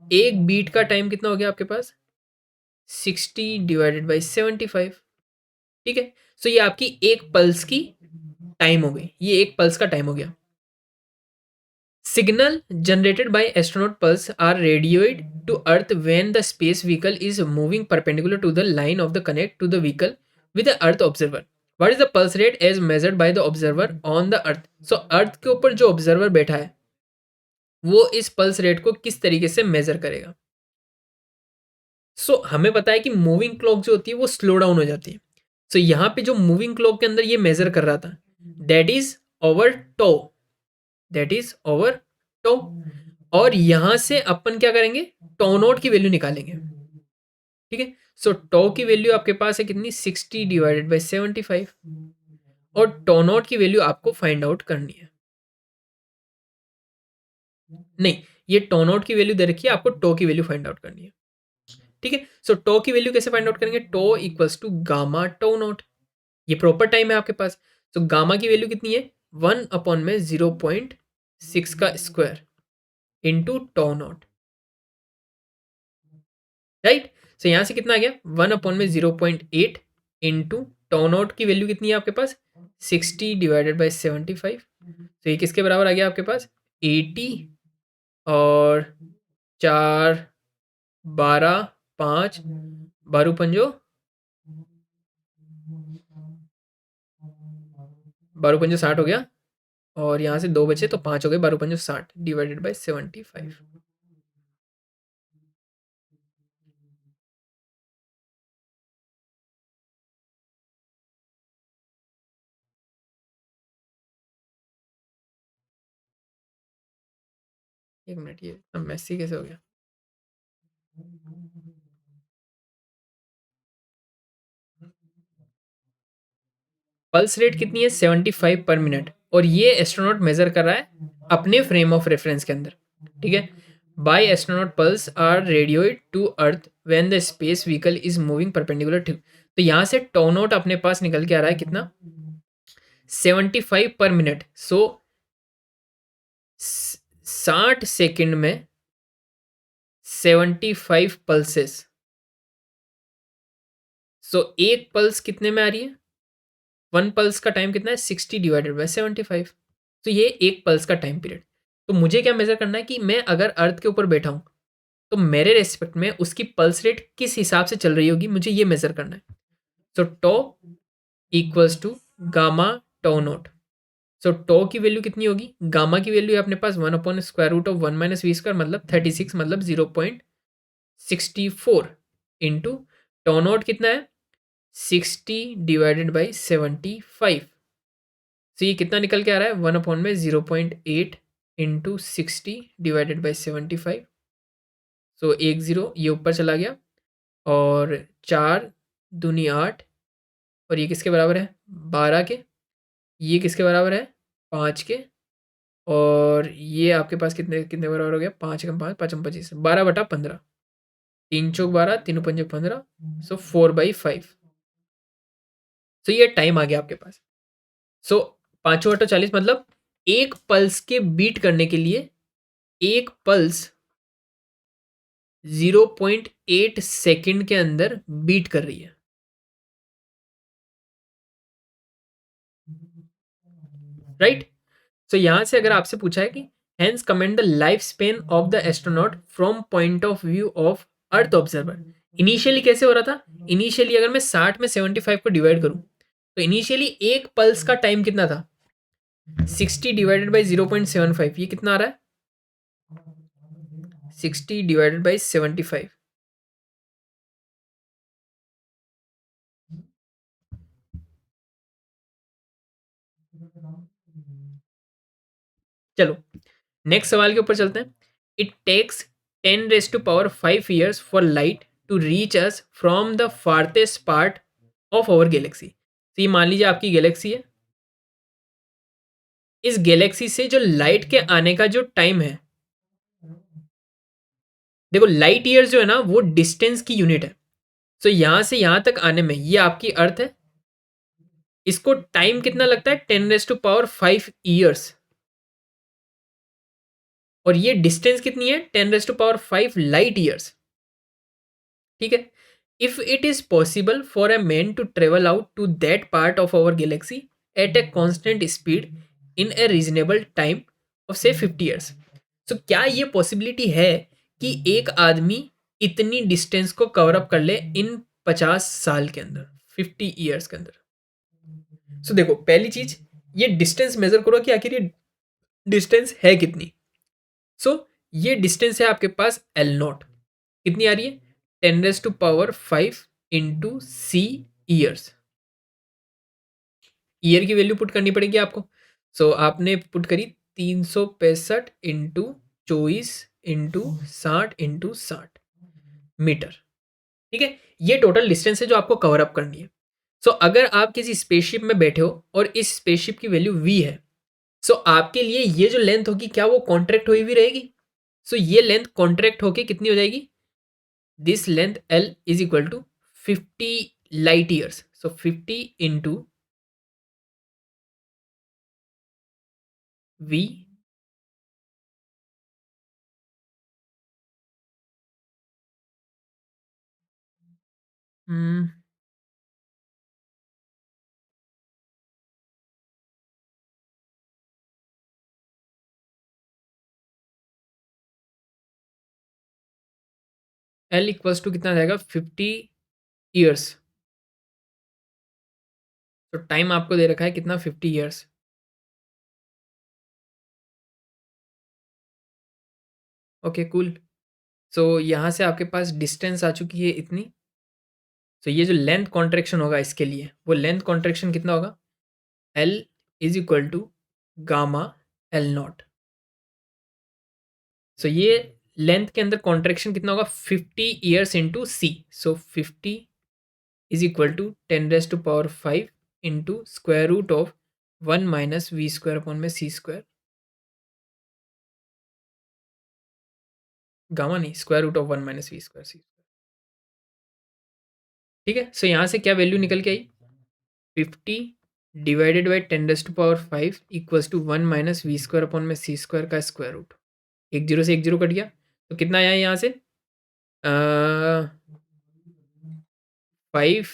एक बीट का टाइम कितना हो गया आपके पास, 60 डिवाइडेड बाई 75। ठीक है, सो ये आपकी एक पल्स की टाइम हो गई, ये एक पल्स का टाइम हो गया। Signal generated by astronaut pulse are radioed to earth when the space vehicle is moving perpendicular to the line of the connect to the vehicle with the earth observer. What is the pulse rate as measured by the observer on the earth. So earth के ऊपर जो observer बैठा है वो इस pulse rate को किस तरीके से मेजर करेगा। सो हमें पता है कि मूविंग क्लॉक जो होती है वो स्लो डाउन हो जाती है। सो यहाँ पे जो मूविंग क्लॉक के अंदर ये मेजर कर रहा था, that is over tau, that is over tau. और यहां से अपन क्या करेंगे, टो नोट की वैल्यू निकालेंगे। ठीक है, सो टो की वैल्यू आपके पास है कितनी, 60 डिवाइडेड बाई 75। और टो नोट की वैल्यू आपको फाइंड आउट करनी है। नहीं, ये टो नोट की वैल्यू दे रखी है, आपको टो की वैल्यू फाइंड आउट करनी है। ठीक है, सो टो की वैल्यू कैसे फाइंड आउट करेंगे, tau equals to gamma tau naught. ये प्रॉपर टाइम है आपके पास। तो गामा की वैल्यू कितनी है, 1 में 0.6 का square into tau naught. Right, so यहां से कितना आ गया, 1 में 0.8 इंटू टो नॉट की वैल्यू कितनी है आपके पास, 60 डिवाइडेड बाई 75। तो ये किसके बराबर आ गया आपके पास, 80 और 4 12 5 बारू पंजो, बारू पंजो 60 हो गया। और यहाँ से 2 बचे तो 5 हो गए, बारू पंजो 60 डिवाइडेड बाई 75। एक मिनट, ये अब मैसी कैसे हो गया। पल्स रेट कितनी है, 75 पर मिनट। और ये एस्ट्रोनॉट मेजर कर रहा है अपने फ्रेम ऑफ रेफरेंस के अंदर। ठीक है, by astronaut pulse are radioed to earth when the space vehicle is moving perpendicular to. तो यहाँ से टोनोट अपने पास निकल के आ रहा है कितना, 75 पर मिनट। सो 60 सेकंड में 75 पल्सेस। सो एक पल्स कितने में आ रही है, 1 पल्स का टाइम कितना है, 60 डिवाइडेड बाय 75। तो ये एक पल्स का टाइम पीरियड। तो मुझे क्या मेजर करना है कि मैं अगर अर्थ के ऊपर बैठा हूं तो मेरे रेस्पेक्ट में उसकी पल्स रेट किस हिसाब से चल रही होगी, मुझे ये मेजर करना है। So tau equals to gamma tau naught. So tau की वैल्यू कितनी होगी, गामा की वैल्यू है अपने पास 1/√1 - v², मतलब 36, मतलब 0.64 इंटू टो नोट कितना है, 60 डिवाइडेड बाई 75। तो ये कितना निकल के आ रहा है, 1/0.8 इंटू 60 डिवाइडेड बाई 75। सो 10 ये ऊपर चला गया और 4 दूनी 8। और ये किसके बराबर है, 12 के। ये किसके बराबर है, 5 के। और ये आपके पास कितने कितने बराबर हो गया, 5 कम 5 5 25, 12/15। 3 चौक 12, 3 पंजे 15, सो 4/5। सो ये टाइम आ गया आपके पास। सो 5 × 8 = 40, मतलब एक पल्स के बीट करने के लिए एक पल्स 0.8 सेकंड के अंदर बीट कर रही है। राइट। सो यहां से अगर आपसे पूछा है कि hence comment the life span of the astronaut from point of view of earth observer. Initially कैसे हो रहा था? इनिशियली अगर मैं 60 में 75 को डिवाइड करूं तो इनिशियली एक पल्स का टाइम कितना था? 60 / 0.75, ये कितना आ रहा है? 60 / 75। चलो नेक्स्ट सवाल के ऊपर चलते हैं। It takes 10⁵ years for light to reach us from the farthest part of our galaxy. तो ये मान लीजिए आपकी गैलेक्सी है। इस गैलेक्सी से जो लाइट के आने का जो टाइम है, देखो लाइट ईयर्स जो है ना वो डिस्टेंस की यूनिट है। सो यहां से यहां तक आने में ये आपकी अर्थ है, इसको टाइम कितना लगता है? 10⁵ ईयर्स। और ये डिस्टेंस कितनी है? 10⁵ लाइट ईयर्स। ठीक है। If it is possible for a man to travel out to that part of our galaxy at a constant speed in a reasonable time of say 50 years. तो क्या ये possibility है कि एक आदमी इतनी डिस्टेंस को कवर अप कर ले इन 50 साल के अंदर, 50 ईयर्स के अंदर? सो देखो पहली चीज, ये डिस्टेंस मेजर करो कि आखिर ये डिस्टेंस है कितनी। सो ये डिस्टेंस है आपके पास एल नॉट, कितनी आ रही है? 10⁵ इंटू सी ईयर्स। ईयर की वैल्यू पुट करनी पड़ेगी आपको। सो आपने पुट करी 365 इंटू 24 इंटू 60 × 60 मीटर। ठीक है, ये टोटल डिस्टेंस है जो आपको कवर अप करनी है। सो अगर आप किसी स्पेसशिप में बैठे हो और इस स्पेसशिप की वैल्यू वी है, सो आपके लिए ये जो लेंथ होगी क्या वो कॉन्ट्रैक्ट हुई हुई रहेगी? सो ये लेंथ कॉन्ट्रैक्ट होके कितनी हो जाएगी? This length L is equal to 50 light years. So 50 into v, L equals to कितना जाएगा? 50 ईयर्स। तो टाइम आपको दे रखा है कितना? 50 ईयर्स। Okay cool. सो यहाँ से आपके पास डिस्टेंस आ चुकी है इतनी। तो ये जो लेंथ कॉन्ट्रैक्शन होगा इसके लिए, वो लेंथ कॉन्ट्रैक्शन कितना होगा? L is equal to gamma L naught. So ये लेंथ के अंदर कॉन्ट्रैक्शन कितना होगा? 50 years into c. So 50 is equal to 10⁵ into square root of 1 - v² upon में c²। गामा नहीं, square root of 1 - v², c। ठीक है। सो यहाँ से क्या वैल्यू निकल के आई? 50 divided by 10⁵ equals to 1 - v² upon में c² का स्क्वायर रूट। एक जीरो से एक जीरो कट गया, तो कितना आया यहाँ से? 5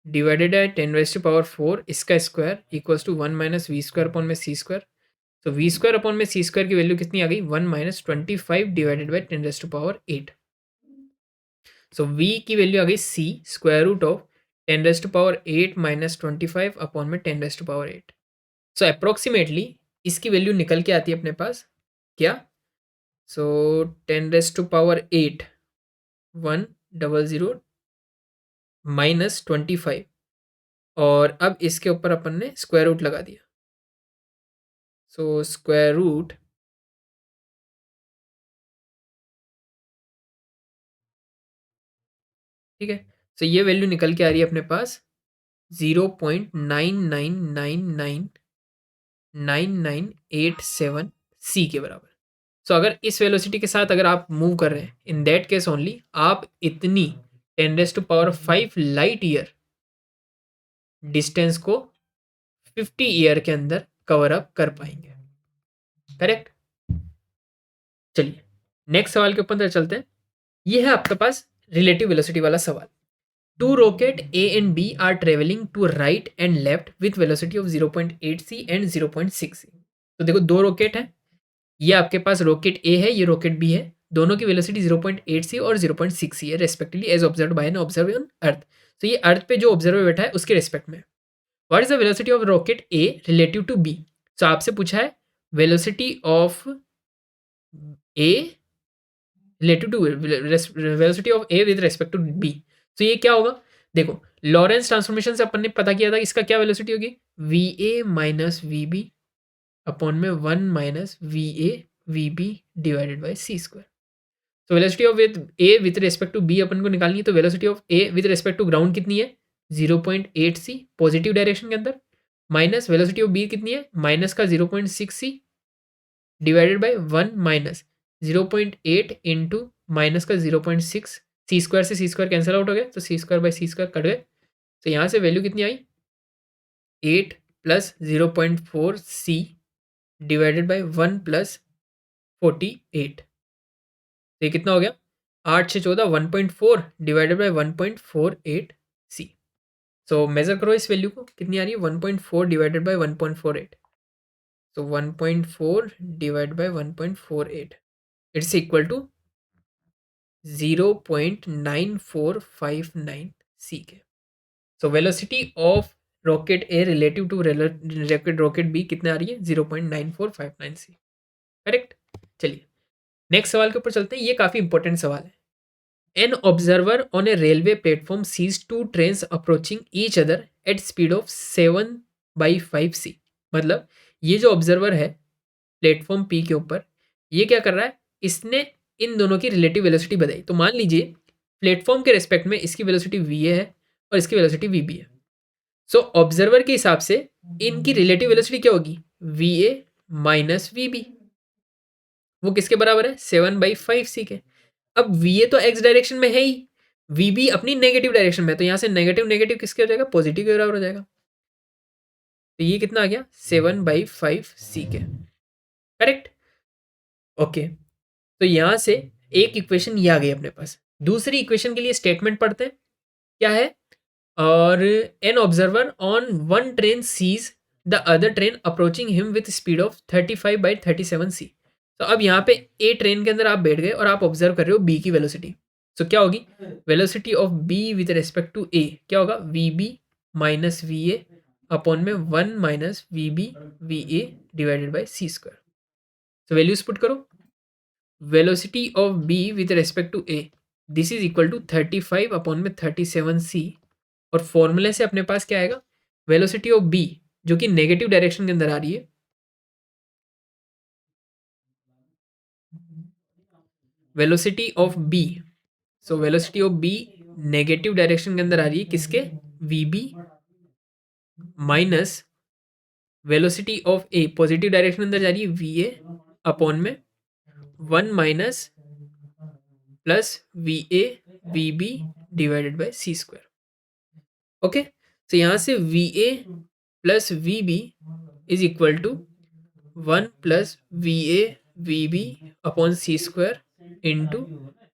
डिवाइडेड बाई 10⁴ इसका square equals to 1 - v² upon में c²। तो v² अपॉन में c² की वैल्यू कितनी आ गई? 1 - 25 डिवाइडेड बाई 10⁸8। सो v की वैल्यू आ गई c square root of 10⁸8 - 25 upon में 10⁸8। सो अप्रोक्सीमेटली इसकी वैल्यू निकल के आती है अपने पास क्या? सो 10⁸8 100 -25, और अब इसके ऊपर अपन ने स्क्वायर रूट लगा दिया। सो स्क्वायर रूट ठीक है। सो ये वैल्यू निकल के आ रही है अपने पास 0.99999987 सी के बराबर। सो अगर इस वेलोसिटी के साथ अगर आप मूव कर रहे हैं, इन दैट केस ओनली आप इतनी 10⁵ लाइट ईयर डिस्टेंस को 50 ईयर के अंदर कवर अप कर पाएंगे। करेक्ट। चलिए नेक्स्ट सवाल के ऊपर चलते हैं। ये है आपके पास रिलेटिव वेलोसिटी वाला सवाल। Two rocket A and B are travelling to right and left with velocity of 0.8 c and 0.6 c. तो देखो दो रॉकेट हैं, ये आपके पास रॉकेट ए है, ये रॉकेट बी है, दोनों की वेलोसिटी 0.8 सी और 0.6 सी है respectively as observe by an observer on earth. तो ये अर्थ पे जो ऑब्जर्वर बैठा है उसके रेस्पेक्ट में। What is the velocity of rocket A relative to B. तो आपसे पूछा है velocity of A relative to velocity of A with respect to B. तो ये क्या होगा, देखो लॉरेंस ट्रांसफॉर्मेशन से अपन ने पता किया था इसका क्या वेलोसिटी होगी, v A minus v B upon में 1 minus v A v B divided by c square. तो velocity of with A with respect to B अपन को निकालनी है। तो velocity of A with respect to ground कितनी है, 0.8 सी पॉजिटिव डायरेक्शन के अंदर, माइनस वेलोसिटी ऑफ बी कितनी है, माइनस का 0.6 c divided by 1 minus 0.8 into minus का 0.6, सी स्क्वायर से सी स्क्वायर कैंसिल आउट हो गया, तो c square by c square cut गए। तो यहाँ से वैल्यू कितनी आई, 8 plus 0.4 c divided by 1 plus 48। तो ये कितना हो गया, 8 से 14 1.4 divided by 1.48 c. So measure करो इस वैल्यू को, कितनी आ रही है, 1.4 डिवाइडेड बाई 1.48। तो 1.4 divide by 1.48 it's equal to 0.9459 सी के। सो velocity of rocket A relative two rocket B कितने आ रही है, 0.9459 सी। करेक्ट। चलिए नेक्स्ट सवाल के ऊपर चलते हैं, ये काफी इंपॉर्टेंट सवाल है। An observer on a railway platform sees two trains approaching each other at speed of 7/5 c. मतलब ये जो ऑब्जर्वर है प्लेटफॉर्म पी के ऊपर, ये क्या कर रहा है, इसने इन दोनों की रिलेटिव वेलोसिटी बताई। तो मान लीजिए प्लेटफॉर्म के रेस्पेक्ट में इसकी वेलोसिटी वी ए है और इसकी वेलोसिटी वी बी है। सो ऑब्जर्वर के हिसाब से इनकी रिलेटिव वेलोसिटी क्या होगी, v A minus v B. वो किसके बराबर है, 7/5 सी के। अब वी ए तो एक्स डायरेक्शन में है ही, वी बी अपनी नेगेटिव डायरेक्शन में है, तो यहां से नेगेटिव नेगेटिव किसके हो जाएगा, पॉजिटिव के बराबर हो जाएगा। तो ये कितना आ गया, 7/5 सी के। करेक्ट। ओके। तो यहां से एक इक्वेशन ये आ गई अपने पास। दूसरी इक्वेशन के लिए स्टेटमेंट पढ़ते हैं, क्या है, और an observer on one train sees the other train approaching him with speed of 35/37 c. तो अब यहाँ पे ए ट्रेन के अंदर आप बैठ गए और आप ऑब्जर्व कर रहे हो बी की वेलोसिटी। तो क्या होगी, velocity of B with respect to A क्या होगा, v B minus v A upon में 1 minus v B v A divided by c square. तो वैल्यूज पुट करो, velocity of B with respect to A this is equal to 35 upon में 37 सी, और फॉर्मूले से अपने पास क्या आएगा, वेलोसिटी ऑफ बी जो कि नेगेटिव डायरेक्शन के अंदर आ रही है, velocity of B, so velocity of B negative direction के अंदर आ रही है किसके, v B minus velocity of A positive direction अंदर जा रही है वी ए अपॉन में 1 minus plus v A v B divided by c square. Okay. तो यहां से v A plus v B is equal to 1 plus v A v B upon c square into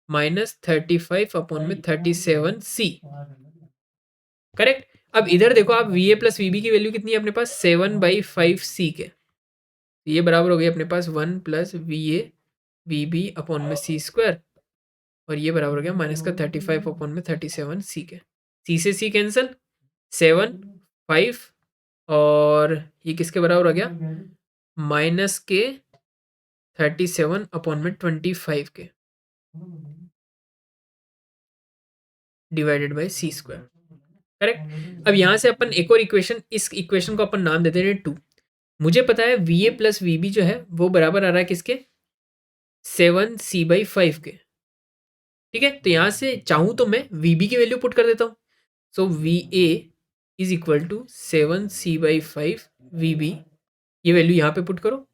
-35 upon में 37 c. Correct. अब इधर देखो आप v A plus v B की value कितनी है अपने पास, 7/5 सी के। ये बराबर हो गई अपने पास 1 plus v A v B upon में सी स्क्वायर, और ये बराबर हो गया माइनस का 35 अपॉन में 37 सी के। सी से सी कैंसल, 7 5 और ये किसके बराबर हो गया, माइनस के 37 अपॉन में 25 के divided by c square. Correct. अब यहां से अपन एक और इक्वेशन, इस इक्वेशन को अपन नाम देते हैं 2। मुझे पता है v A plus v B जो है वो बराबर आ रहा है किसके, 7c/5 के। ठीक है। तो यहां से चाहूं तो मैं वी बी की वैल्यू पुट कर देता हूं। So v A is equal to 7c/5 v B, ये वैल्यू यहां पे पुट करो।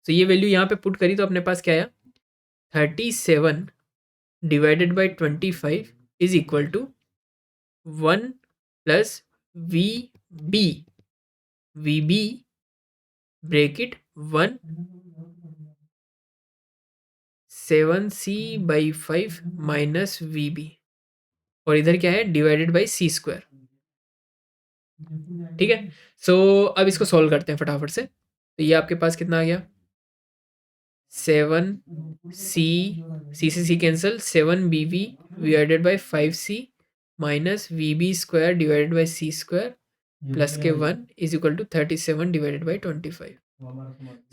सो ये वैल्यू यहाँ पे पुट करी तो अपने पास क्या आया, 37 divided by 25 is equal to 1 plus v B bracket 1 7c/5 minus v B, और इधर क्या है, डिवाइडेड बाई सी स्क्वायर। ठीक है, सो अब इसको सॉल्व करते हैं फटाफट से। तो ये आपके पास कितना आ गया, 7c से cancel, 7bb divided by 5c minus v B square divided by c square plus के 1 is equal to 37 divided by 25।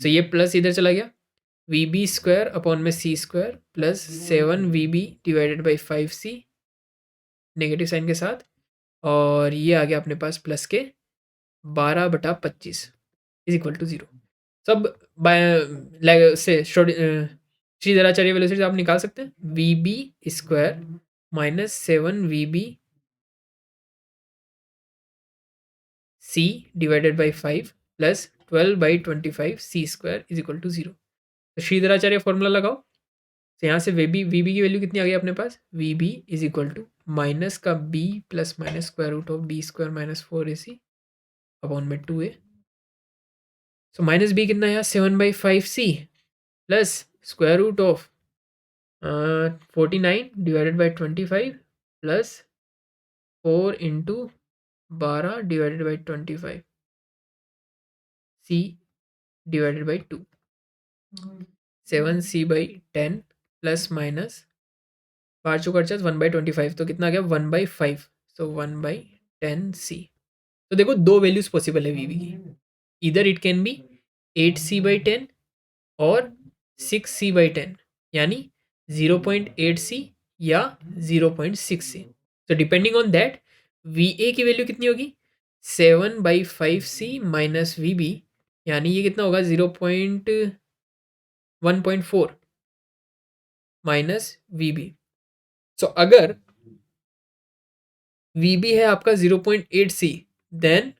So ये प्लस इधर चला गया, वी बी स्क्वायर अपॉन में c square plus 7vb divided by 5c negative sign के साथ, और ये आ गया अपने पास प्लस के 12/25 इज इक्वल टू 0। सब से श्रीधराचार्य वेलोसिटी से आप निकाल सकते हैं, v B square minus 7vb c divided by 5 plus 12/25 c square is equal to 0। तो श्रीधराचार्य फॉर्मूला लगाओ, तो यहाँ से वी बी की वैल्यू कितनी आ गई अपने पास, v B is equal to minus का b plus minus square root of b square minus 4ac upon में 2a। सो माइनस बी कितना है, 7/5c plus square root of 49 divided by 25 plus 4 into 12 divided by 25 c divided by 2, 7c/10 plus minus 5 1/25, तो कितना आ गया 1/5, सो 1/10c। तो देखो दो वैल्यूज पॉसिबल है वीवी की, इधर इट कैन बी 8c/10 और 6c/10, यानी 0.8c या 0.6c। तो depending on that V A की वैल्यू कितनी होगी, 7/5c माइनस वी बी, यानी ये कितना होगा 1.4 माइनस वी बी। सो अगर वी बी है आपका 0.8c, देन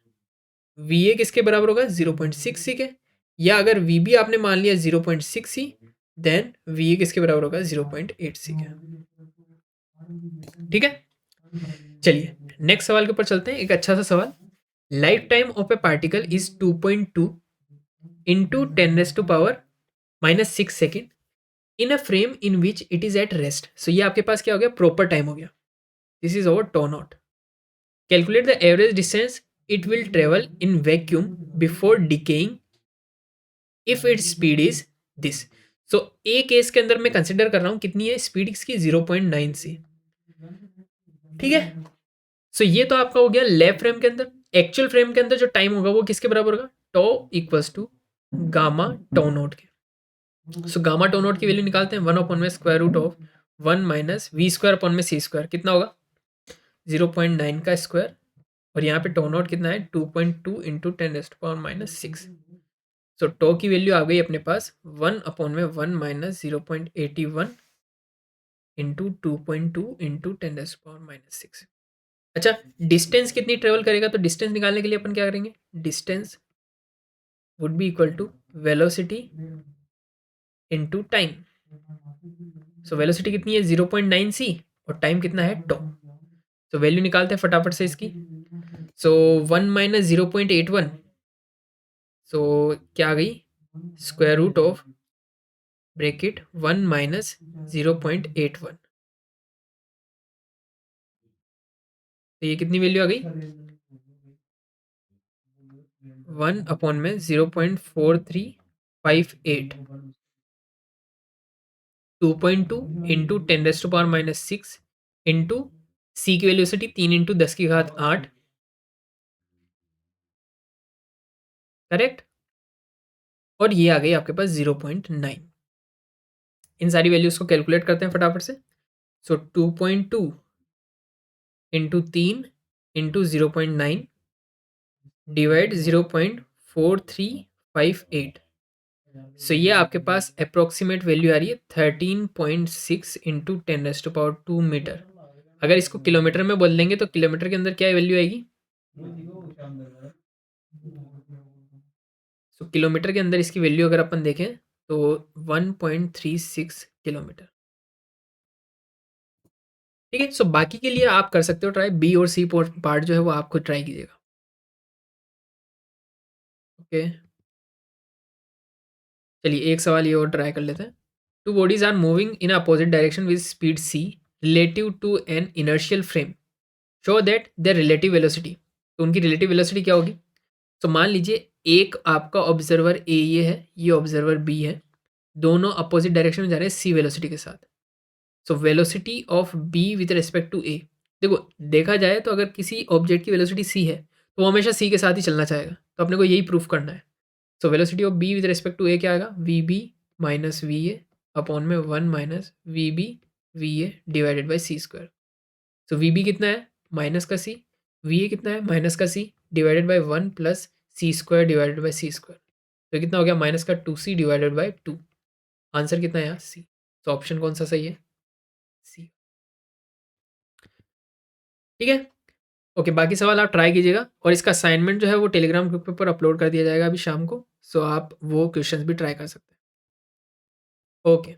वी ए किसके बराबर होगा 0.6c के, या अगर वी बी आपने मान लिया 0.6c, देन वी ए किसके बराबर होगा 0.8c के। ठीक है, चलिए नेक्स्ट सवाल के ऊपर चलते हैं। एक अच्छा सा सवाल, life time of a particle is 2.2 into 10⁻⁻6 second in a frame in which it is at rest. So ये आपके पास क्या हो गया, प्रॉपर टाइम हो गया, this is over tau naught. Calculate the average distance it will travel in vacuum before decaying if its speed is this. So a case के अंदर मैं कंसिडर कर रहा हूं कितनी है स्पीड इसकी, 0.9 से। ठीक है, सो ये तो आपका हो गया लेफ्ट फ्रेम के अंदर। एक्चुअल फ्रेम के अंदर जो टाइम होगा वो किसके बराबर होगा, tau equals to gamma tau naught के। सो गामा टो नोट की वैल्यू निकालते हैं, 1/में square root of 1 minus v square upon में सी स्क्वायर, कितना होगा 0.9 का स्क्वायर, और यहाँ पे टो नोट कितना है 2.2 इंटू 10⁻⁻6। सो टो की वैल्यू आ गई अपने पास 1/1 माइनस 0.81 इंटू 2.2 इंटू 10⁻⁻6। अच्छा, डिस्टेंस कितनी ट्रेवल करेगा, तो डिस्टेंस निकालने के लिए अपन क्या करेंगे, distance would be equal to velocity into time. So velocity कितनी है 0.9c और टाइम कितना है टो। तो वैल्यू निकालते हैं फटाफट से इसकी। सो 1 माइनस 0.81, सो क्या आ गई square root of bracket 1 minus 0.81, तो ये कितनी वैल्यू आ गई 1/में 0.4358, 2.2 इंटू 10⁻⁻6 इंटू सी की वेलोसिटी 3 इंटू 10⁸ करेक्ट, और ये आ गई आपके पास 0.9। इन सारी वैल्यूज को कैलकुलेट करते हैं फटाफट से। सो 2.2 इंटू 3 इंटू 0.9 डिवाइड 0.4358, सो ये आपके पास अप्रोक्सीमेट वैल्यू आ रही है 13.6 इंटू 10⁻² मीटर। अगर इसको किलोमीटर में बोल देंगे तो किलोमीटर के अंदर क्या वैल्यू आएगी, तो किलोमीटर के अंदर इसकी वैल्यू अगर अपन देखें तो 1.36 किलोमीटर। ठीक है, सो बाकी के लिए आप कर सकते हो ट्राई, बी और सी पार्ट जो है वो आप खुद ट्राई कीजिएगा। ओके, चलिए एक सवाल ये और ट्राई कर लेते हैं। Two bodies are moving in opposite direction with speed c relative to an inertial frame, show that their relative velocity. तो उनकी रिलेटिव वेलोसिटी क्या होगी? तो मान लीजिए एक आपका ऑब्जर्वर ए ये है, ये ऑब्जर्वर बी है, दोनों अपोजिट डायरेक्शन में जा रहे हैं सी वेलोसिटी के साथ। So velocity of B with respect to A, देखो देखा जाए तो अगर किसी ऑब्जेक्ट की वेलोसिटी सी है तो वो हमेशा सी के साथ ही चलना चाहेगा, तो अपने को यही प्रूफ करना है। So velocity of B with respect to A क्या आएगा? V B minus v A upon में 1 minus v A divided by c square. So v B कितना है? माइनस का सी। वी ए कितना है? माइनस का c divided by 1 plus c square divided by c square. तो कितना हो गया? माइनस का 2c डिवाइडेड बाई 2। आंसर कितना है यहाँ? सी। तो ऑप्शन कौन सा सही है? सी। ठीक है, ओके, बाकी सवाल आप ट्राई कीजिएगा और इसका असाइनमेंट जो है वो टेलीग्राम ग्रुप पे पर अपलोड कर दिया जाएगा अभी शाम को। सो आप वो क्वेश्चंस भी ट्राई कर सकते हैं। ओके।